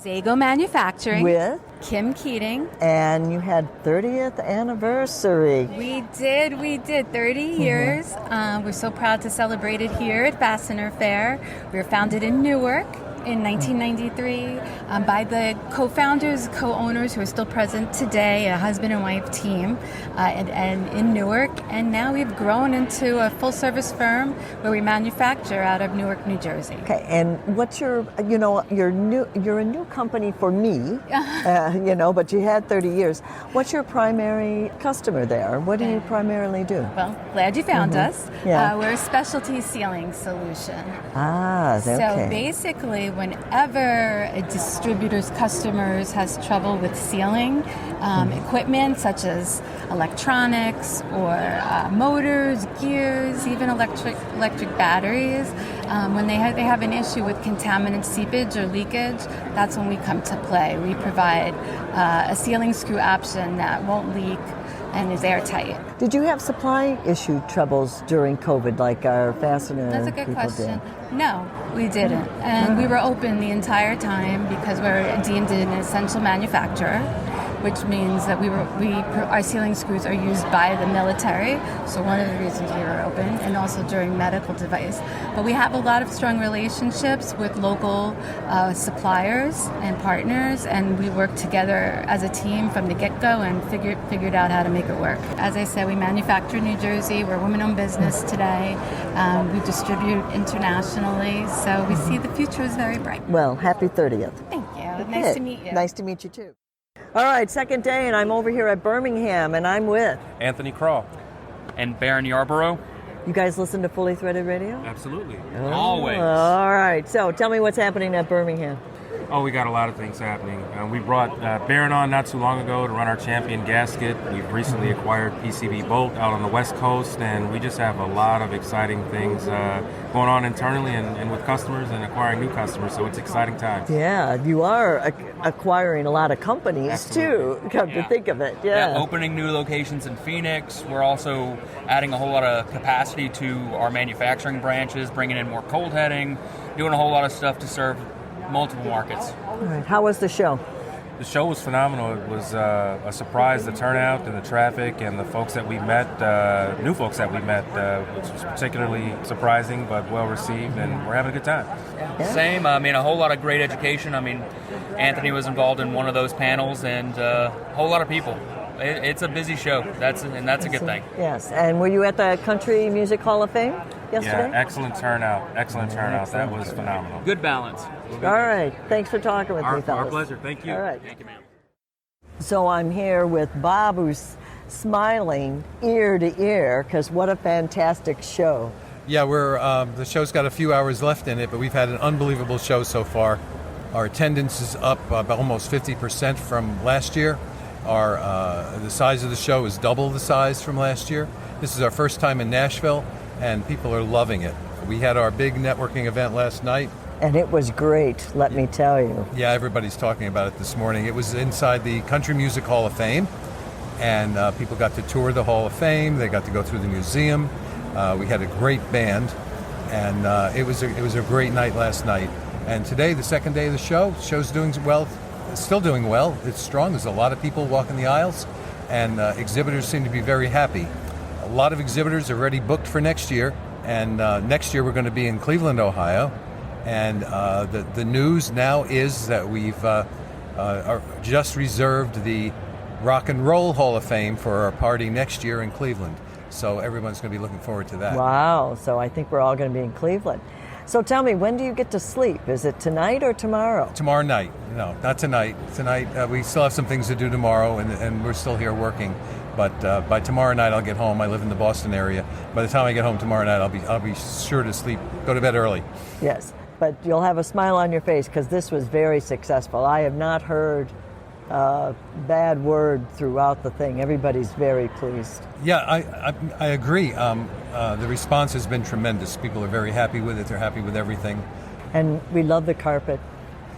Zago Manufacturing
with
Kim Keating.
And you had 30th anniversary.
We did 30 years. We're so proud to celebrate it here at Fastener Fair. We were founded in Newark, in 1993 by the co-founders, co-owners who are still present today, a husband and wife team, and in Newark. And now we've grown into a full-service firm where we manufacture out of Newark, New Jersey.
Okay, and what's your, you're a new company for me, but you had 30 years. What's your primary customer there? What do you primarily do?
Well, glad you found us.
Yeah.
We're a specialty ceiling solution.
Ah, okay.
So basically, whenever a distributor's customers has trouble with sealing equipment such as electronics or motors, gears, even electric batteries, when they have an issue with contaminant seepage or leakage, that's when we come to play. We provide a sealing screw option that won't leak and is airtight.
Did you have supply issue troubles during COVID like our fastener
That's a good
people
question.
did?
No, we didn't. And we were open the entire time because we're deemed an essential manufacturer, which means that our sealing screws are used by the military. So one of the reasons we were open, and also during medical device. But we have a lot of strong relationships with local suppliers and partners, and we work together as a team from the get-go and figured out how to make it work. As I said, we manufacture in New Jersey. We're a women-owned business today. We distribute internationally, so we see the future is very bright.
Well, happy 30th.
Thank you.
Okay.
Nice to meet you.
Nice to meet you too. All right, second day, and I'm over here at Birmingham, and I'm with
Anthony Crawl and Baron Yarborough.
You guys listen to Fully Threaded Radio?
Absolutely.
Oh,
Always.
All right, so tell me what's happening at Birmingham.
Oh, we got a lot of things happening. We brought Baron on not too long ago to run our champion gasket. We've recently acquired PCB Bolt out on the West Coast, and we just have a lot of exciting things going on internally and with customers and acquiring new customers, so it's exciting times.
Yeah, you are acquiring a lot of companies
Absolutely.
too, come to think of it. Yeah.
Opening new locations in Phoenix. We're also adding a whole lot of capacity to our manufacturing branches, bringing in more cold heading, doing a whole lot of stuff to serve multiple markets.
All right. How was the show?
The show was phenomenal. It was a surprise, the turnout and the traffic and the folks that we met, new folks that we met, which was particularly surprising but well received, and we're having a good time.
Same. A whole lot of great education. Anthony was involved in one of those panels, and a whole lot of people. It's a busy show. That's a good thing.
Yes. And were you at the Country Music Hall of Fame yesterday?
Yeah, excellent turnout. That was phenomenal.
Good balance.
All right. Thanks for talking with me, fellas.
Our pleasure. Thank you.
All right.
Thank you, ma'am.
So I'm here with Bob, who's smiling ear to ear because what a fantastic show.
Yeah, the show's got a few hours left in it, but we've had an unbelievable show so far. Our attendance is up about almost 50% from last year. The size of the show is double the size from last year. This is our first time in Nashville, and people are loving it. We had our big networking event last night.
And it was great, let me tell you.
Yeah, everybody's talking about it this morning. It was inside the Country Music Hall of Fame, and people got to tour the Hall of Fame. They got to go through the museum. We had a great band, and it was a great night last night. And today, the second day of the show, show's doing well. Still doing well. It's strong. There's a lot of people walking the aisles, and exhibitors seem to be very happy. A lot of exhibitors are already booked for next year, and next year we're going to be in Cleveland, Ohio. And the news now is that we've just reserved the Rock and Roll Hall of Fame for our party next year in Cleveland. So everyone's going to be looking forward to that.
Wow. So I think we're all going to be in Cleveland. So tell me, when do you get to sleep? Is it tonight or tomorrow?
Tomorrow night. No, not tonight. Tonight, we still have some things to do tomorrow, and we're still here working. But by tomorrow night, I'll get home. I live in the Boston area. By the time I get home tomorrow night, I'll be sure to sleep, go to bed early.
Yes, but you'll have a smile on your face because this was very successful. I have not heard a bad word throughout the thing. Everybody's very pleased.
Yeah, I agree. The response has been tremendous. People are very happy with it. They're happy with everything.
And we love the carpet.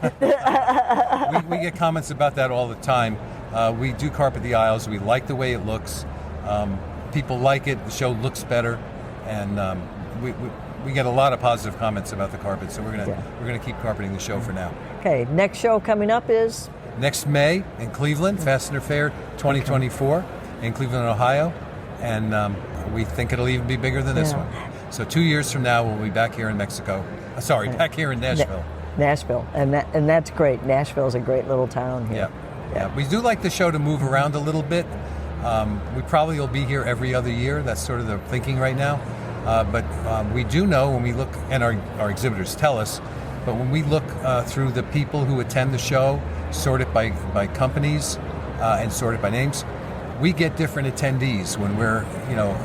we get comments about that all the time. We do carpet the aisles. We like the way it looks. People like it. The show looks better, and we get a lot of positive comments about the carpet. So we're gonna keep carpeting the show for now.
Okay, next show coming up is
next May in Cleveland, Fastener Fair 2024 in Cleveland, Ohio, and we think it'll even be bigger than this one. So 2 years from now, we'll be back here in Mexico. Back here in Nashville.
Nashville, and that's great. Nashville's a great little town here.
Yeah. We do like the show to move around a little bit. We probably will be here every other year. That's sort of the thinking right now. But we do know when we look, and our exhibitors tell us, but when we look through the people who attend the show, sort it by companies and sort it by names, we get different attendees. When we're,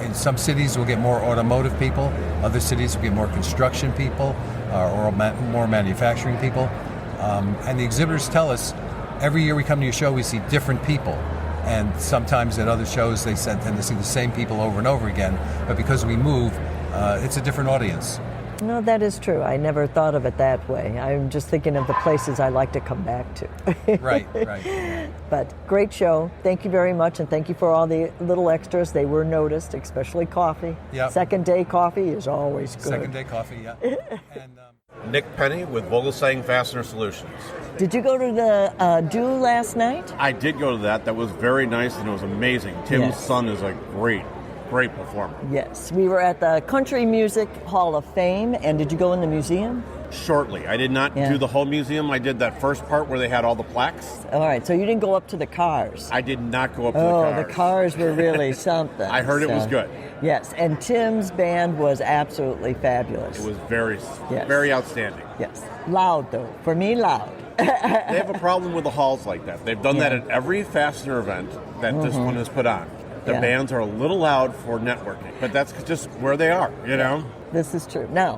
in some cities we'll get more automotive people, other cities we'll get more construction people or more manufacturing people. And the exhibitors tell us every year we come to your show we see different people. And sometimes at other shows they tend to see the same people over and over again. But because we move, it's a different audience.
No, that is true. I never thought of it that way. I'm just thinking of the places I like to come back to.
Right.
But great show. Thank you very much, and thank you for all the little extras. They were noticed, especially coffee.
Yep.
Second day coffee is always good.
Second day coffee, yeah. And,
Nick Penny with Vogelsang Fastener Solutions.
Did you go to the do last night?
I did go to that. That was very nice and it was amazing. Tim's son is a great performer.
Yes. We were at the Country Music Hall of Fame, and did you go in the museum?
Shortly. I did not do the whole museum. I did that first part where they had all the plaques.
All right, so you didn't go up to the cars.
I did not go up to the cars.
Oh, the cars were really something.
I heard it was good.
Yes, and Tim's band was absolutely fabulous.
It was very outstanding.
Yes. Loud, though. For me, loud.
They have a problem with the halls like that. They've done that at every fastener event that this one has put on. The bands are a little loud for networking, but that's just where they are,
This is true. Now,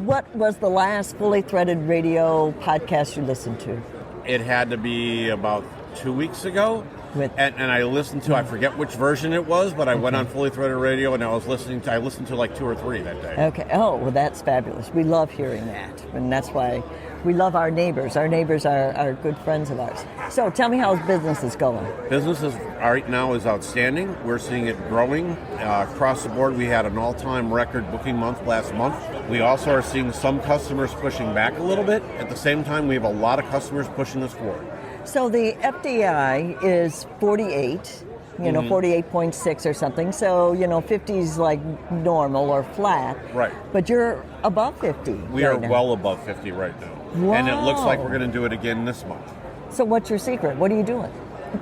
what was the last Fully Threaded Radio podcast you listened to?
It had to be about 2 weeks ago. And I listened to, I forget which version it was, but I went on Fully Threaded Radio and I listened to like 2 or 3 that day.
Okay. Oh, well, that's fabulous. We love hearing that. And that's why we love our neighbors. Our neighbors are good friends of ours. So tell me how business is going.
Business right now is outstanding. We're seeing it growing across the board. We had an all-time record booking month last month. We also are seeing some customers pushing back a little bit. At the same time, we have a lot of customers pushing us forward.
So the FDI is 48, 48.6 or something. So, 50 is like normal or flat.
Right.
But you're above 50.
We are well above 50 right now.
Wow.
And it looks like we're going to do it again this month.
So what's your secret? What are you doing?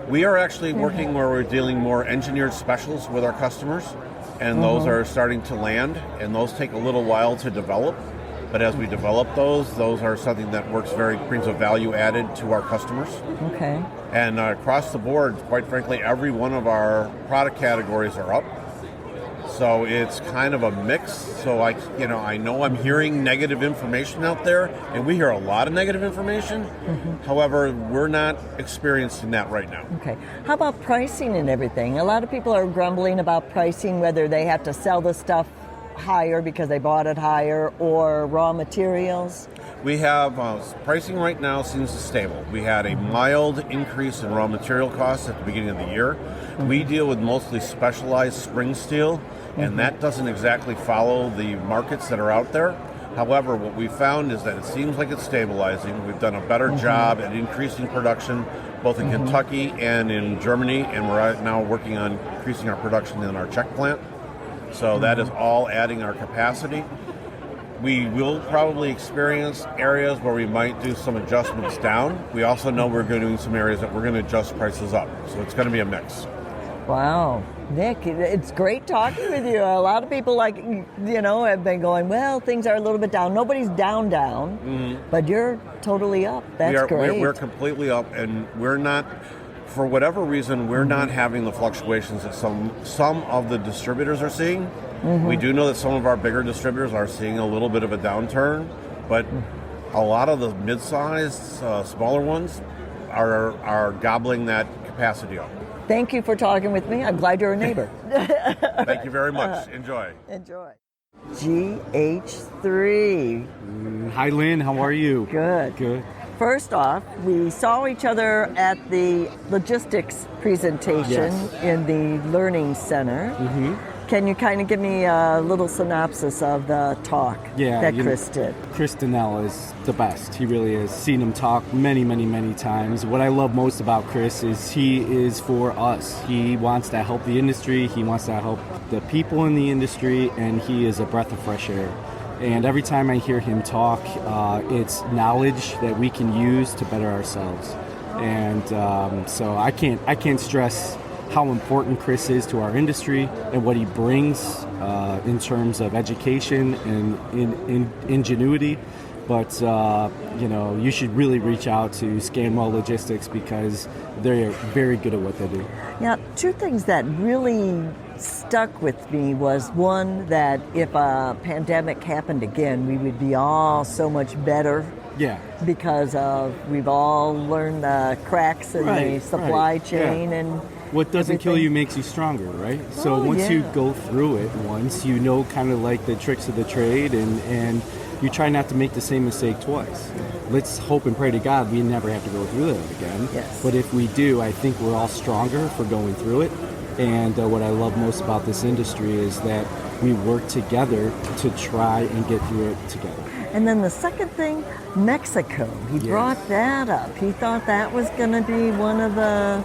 We are actually working where we're dealing more engineered specials with our customers. And those are starting to land. And those take a little while to develop. But as we develop those are something that brings a value added to our customers.
Okay.
And across the board, quite frankly, every one of our product categories are up. So it's kind of a mix. So I know I'm hearing negative information out there, and we hear a lot of negative information. However, we're not experiencing that right now.
Okay. How about pricing and everything? A lot of people are grumbling about pricing, whether they have to sell the stuff higher because they bought it higher, or raw materials.
We have pricing right now seems stable. We had a mild increase in raw material costs at the beginning of the year. We deal with mostly specialized spring steel, and that doesn't exactly follow the markets that are out there. However, what we found is that it seems like it's stabilizing. We've done a better job at increasing production both in Kentucky and in Germany, and we're right now working on increasing our production in our Czech plant. So that is all adding our capacity. We will probably experience areas where we might do some adjustments down. We also know we're going to do some areas that we're going to adjust prices up. So it's going to be a mix.
Wow. Nick, it's great talking with you. A lot of people have been going, well, things are a little bit down. Nobody's down, but you're totally up. That's great.
We're completely up, and we're not, for whatever reason, we're not having the fluctuations that some of the distributors are seeing. We do know that some of our bigger distributors are seeing a little bit of a downturn, but a lot of the mid-sized, smaller ones are gobbling that capacity up.
Thank you for talking with me. I'm glad you're a neighbor.
Thank you very much. Enjoy.
Enjoy. GHIII.
Hi, Lynn. How are you?
Good.
Good.
First off, we saw each other at the logistics presentation in the Learning Center. Can you kind of give me a little synopsis of the talk that Chris did?
Chris Donnell is the best. He really is. Seen him talk many, many, many times. What I love most about Chris is he is for us. He wants to help the industry. He wants to help the people in the industry, and he is a breath of fresh air. And every time I hear him talk, it's knowledge that we can use to better ourselves. And so I can't stress how important Chris is to our industry and what he brings in terms of education and ingenuity. But, you should really reach out to Scanwell Logistics because they're very good at what they do.
Yeah, two things that really stuck with me was one, that if a pandemic happened again, we would be all so much better.
Yeah.
Because we've all learned the cracks in the supply chain and
what doesn't
everything.
kill you makes you stronger, right? So once you go through it once, you know kind of like the tricks of the trade and you try not to make the same mistake twice. Let's hope and pray to God we never have to go through that again.
Yes.
But if we do, I think we're all stronger for going through it. And what I love most about this industry is that we work together to try and get through it together.
And then the second thing, Mexico. He brought that up. He thought that was going to be one of the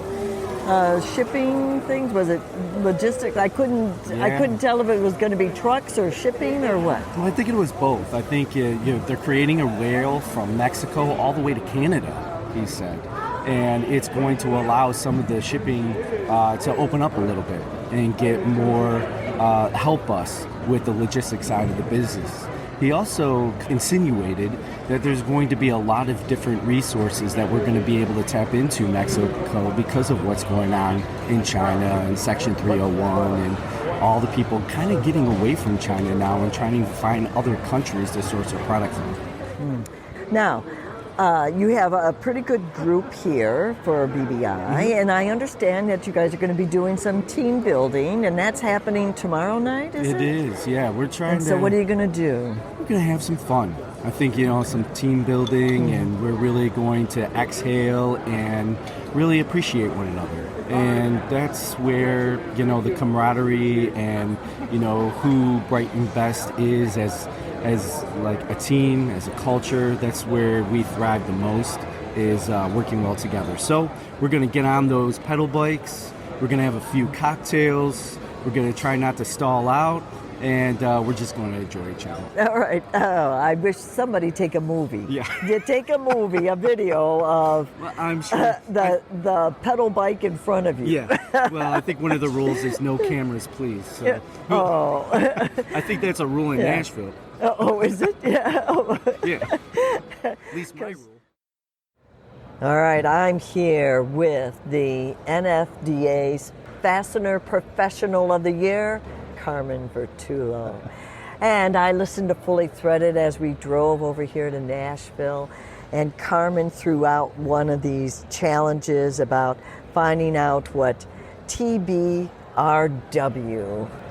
shipping things. Was it logistics? I couldn't tell if it was going to be trucks or shipping or what.
Well, I think it was both. I think they're creating a rail from Mexico all the way to Canada, he said. And it's going to allow some of the shipping to open up a little bit and get more, help us with the logistics side of the business. He also insinuated that there's going to be a lot of different resources that we're going to be able to tap into Mexico because of what's going on in China and Section 301 and all the people kind of getting away from China now and trying to find other countries to source their product from.
Now, you have a pretty good group here for BBI, and I understand that you guys are going to be doing some team building, and that's happening tomorrow night, is it?
It is, yeah. We're trying
So what are you going to do?
We're going to have some fun. I think, some team building, and we're really going to exhale and really appreciate one another. And that's where, the camaraderie and, who Bright and Best is as like a team, as a culture. That's where we thrive the most, is working well together. So we're going to get on those pedal bikes. We're going to have a few cocktails. We're going to try not to stall out. And we're just going to enjoy each other.
All right. Oh, I wish somebody take a movie.
Yeah.
You take a movie, a video of
I'm sure
the pedal bike in front of you.
Yeah. Well, I think one of the rules is no cameras, please. So.
Yeah. Oh.
I think that's a rule in Nashville.
Oh, is it? Yeah.
Yeah. At least my rule.
All right. I'm here with the NFDA's Fastener Professional of the Year, Carmen Vertullo. And I listened to Fully Threaded as we drove over here to Nashville, and Carmen threw out one of these challenges about finding out what TBRW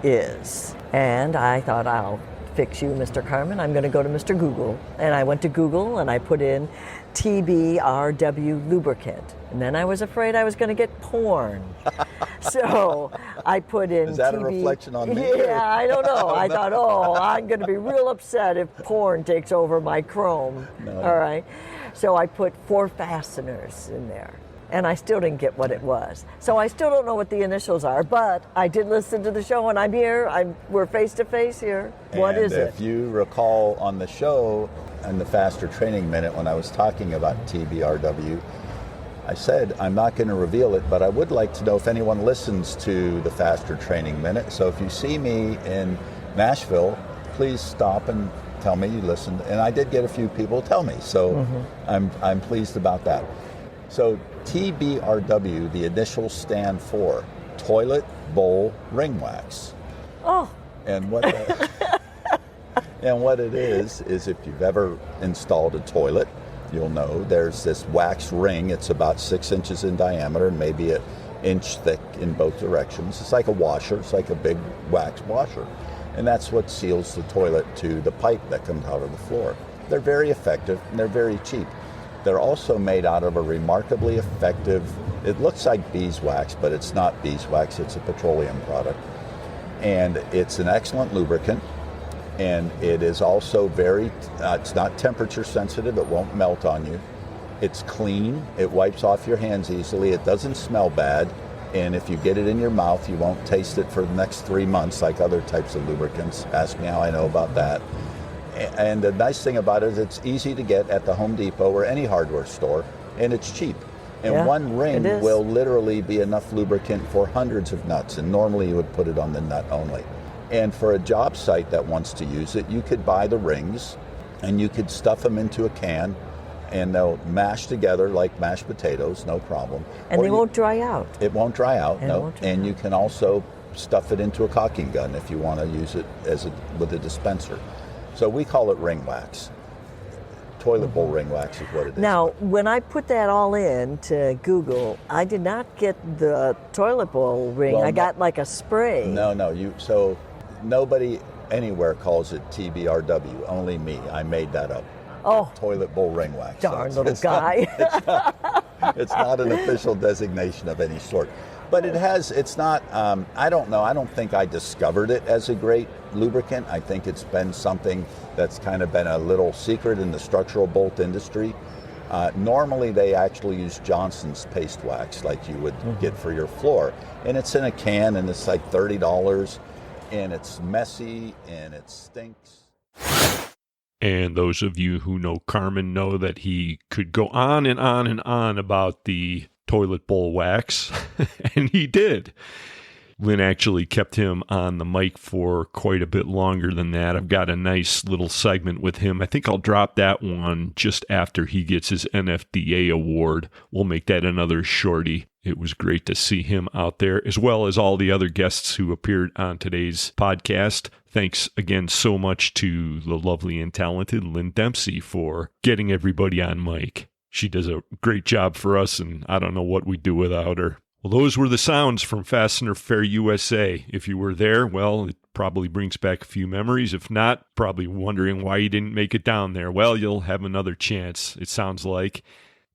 is. And I thought, I'll fix you, Mr. Carmen. I'm going to go to Mr. Google. And I went to Google and I put in TBRW lubricant. And then I was afraid I was going to get porn. So I put in
Is that a reflection on me?
Yeah, I don't know. I thought, I'm going to be real upset if porn takes over my Chrome.
No.
All right. So I put 4 fasteners in there. And I still didn't get what it was. So I still don't know what the initials are, but I did listen to the show and I'm here. We're face to face here. What is it?
If you recall on the show, in the Faster Training Minute, when I was talking about TBRW, I said I'm not going to reveal it, but I would like to know if anyone listens to the Faster Training Minute. So if you see me in Nashville, please stop and tell me you listened. And I did get a few people tell me, so I'm pleased about that. So TBRW, the initials stand for Toilet Bowl Ring Wax.
Oh.
And what it is if you've ever installed a toilet, you'll know there's this wax ring. It's about 6 inches in diameter and maybe an inch thick in both directions. It's like a washer. It's like a big wax washer. And that's what seals the toilet to the pipe that comes out of the floor. They're very effective and they're very cheap. They're also made out of a remarkably effective, it looks like beeswax, but it's not beeswax, it's a petroleum product. And it's an excellent lubricant, and it is also very, it's not temperature sensitive, it won't melt on you. It's clean, it wipes off your hands easily, it doesn't smell bad, and if you get it in your mouth, you won't taste it for the next 3 months like other types of lubricants. Ask me how I know about that. And the nice thing about it is it's easy to get at the Home Depot or any hardware store, and it's cheap. And one ring will literally be enough lubricant for hundreds of nuts, and normally you would put it on the nut only. And for a job site that wants to use it, you could buy the rings, and you could stuff them into a can, and they'll mash together like mashed potatoes, no problem.
And they won't dry out.
It won't dry out, no. And you can also stuff it into a caulking gun if you want to use it with a dispenser. So we call it ring wax. Toilet bowl ring wax is what it is.
Now, when I put that all in to Google, I did not get the toilet bowl ring. Well, I got like a spray.
No. So nobody anywhere calls it TBRW. Only me. I made that up.
Oh.
Toilet bowl ring wax.
Darn little guy.
It's not an official designation of any sort. But it's not, I don't know, I don't think I discovered it as a great lubricant. I think it's been something that's kind of been a little secret in the structural bolt industry. Normally they actually use Johnson's paste wax like you would get for your floor. And it's in a can and it's like $30 and it's messy and it stinks.
And those of you who know Carmen know that he could go on and on and on about the toilet bowl wax, and he did. Lynn actually kept him on the mic for quite a bit longer than that. I've got a nice little segment with him. I think I'll drop that one just after he gets his NFDA award. We'll make that another shorty. It was great to see him out there, as well as all the other guests who appeared on today's podcast. Thanks again so much to the lovely and talented Lynn Dempsey for getting everybody on mic. She does a great job for us, and I don't know what we'd do without her. Well, those were the sounds from Fastener Fair USA. If you were there, well, it probably brings back a few memories. If not, probably wondering why you didn't make it down there. Well, you'll have another chance, it sounds like.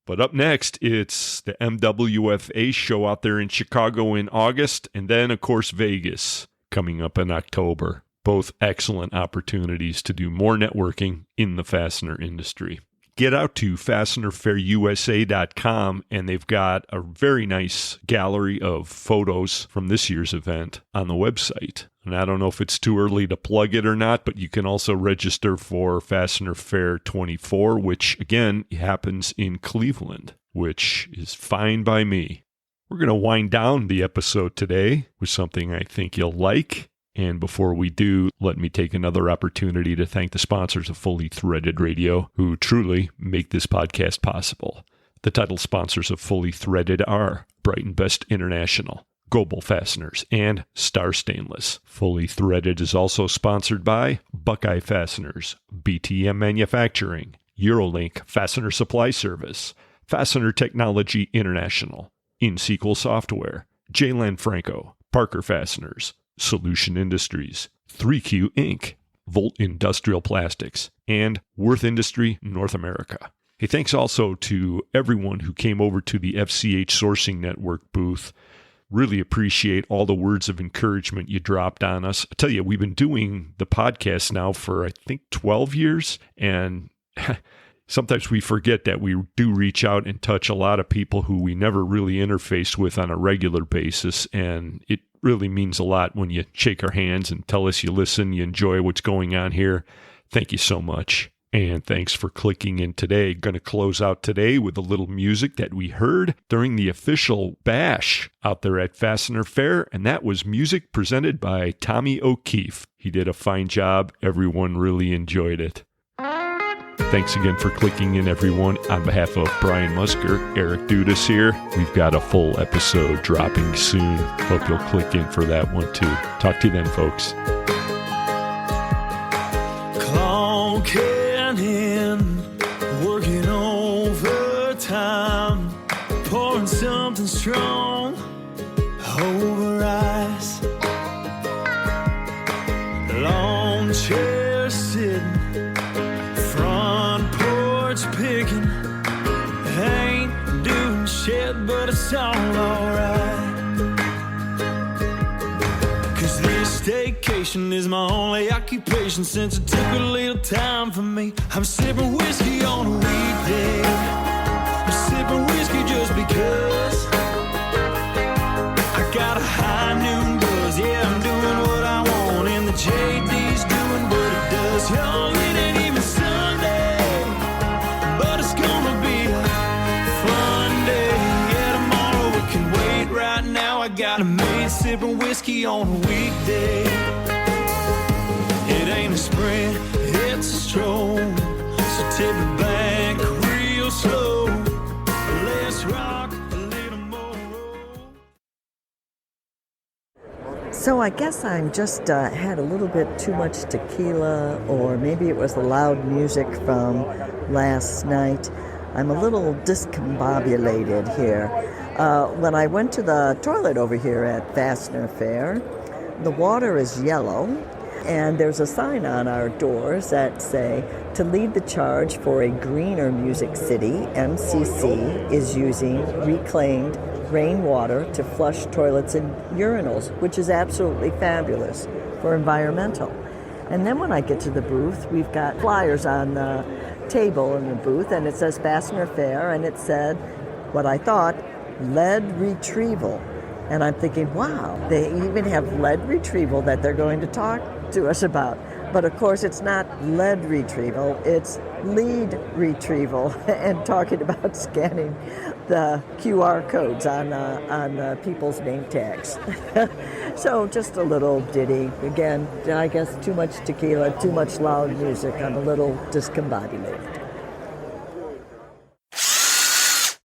But up next, it's the MWFA show out there in Chicago in August, and then, of course, Vegas coming up in October. Both excellent opportunities to do more networking in the fastener industry. Get out to FastenerFairUSA.com, and they've got a very nice gallery of photos from this year's event on the website. And I don't know if it's too early to plug it or not, but you can also register for Fastener Fair 24, which, again, happens in Cleveland, which is fine by me. We're going to wind down the episode today with something I think you'll like. And before we do, let me take another opportunity to thank the sponsors of Fully Threaded Radio, who truly make this podcast possible. The title sponsors of Fully Threaded are Brighton Best International, Goebel Fasteners, and Star Stainless. Fully Threaded is also sponsored by Buckeye Fasteners, BTM Manufacturing, Eurolink Fastener Supply Service, Fastener Technology International, InSequel Software, J. Lanfranco, Parker Fasteners, Solution Industries, 3Q Inc., Volt Industrial Plastics, and Worth Industry North America. Hey, thanks also to everyone who came over to the FCH Sourcing Network booth. Really appreciate all the words of encouragement you dropped on us. I tell you, we've been doing the podcast now for, I think, 12 years, and sometimes we forget that we do reach out and touch a lot of people who we never really interface with on a regular basis, and it really means a lot when you shake our hands and tell us you listen, you enjoy what's going on here. Thank you so much. And thanks for clicking in today. Going to close out today with a little music that we heard during the official bash out there at Fastener Fair, and that was music presented by Tommy O'Keefe. He did a fine job. Everyone really enjoyed it. Thanks again for clicking in, everyone. On behalf of Brian Musker, Eric Dudas here. We've got a full episode dropping soon. Hope you'll click in for that one, too. Talk to you then, folks.
Clonking in, working overtime, pouring something strong over ice. Long chair sitting, front porch picking, ain't doing shit, but it's all alright. 'Cause this staycation is my only occupation since it took a little time for me. I'm sipping whiskey on a weekday, I'm sipping whiskey just because I got a high noon buzz. Yeah, I'm doing what I want and the JD's doing what it does. Young and sipping whiskey on a weekday. It ain't a sprint, it's a stroll. So take me back real slow. Let's rock a little more.
So I guess I'm just had a little bit too much tequila, or maybe it was the loud music from last night. I'm a little discombobulated here. When I went to the toilet over here at Fastener Fair, the water is yellow, and there's a sign on our doors that say, to lead the charge for a greener music city, MCC is using reclaimed rainwater to flush toilets and urinals, which is absolutely fabulous for environmental. And then when I get to the booth, we've got flyers on the table in the booth, and it says Fastener Fair, and it said what I thought, lead retrieval. And I'm thinking, wow, they even have lead retrieval that they're going to talk to us about. But of course, it's not lead retrieval, it's lead retrieval, and talking about scanning the QR codes on people's name tags. So just a little ditty. Again, I guess too much tequila, too much loud music. I'm a little discombobulated.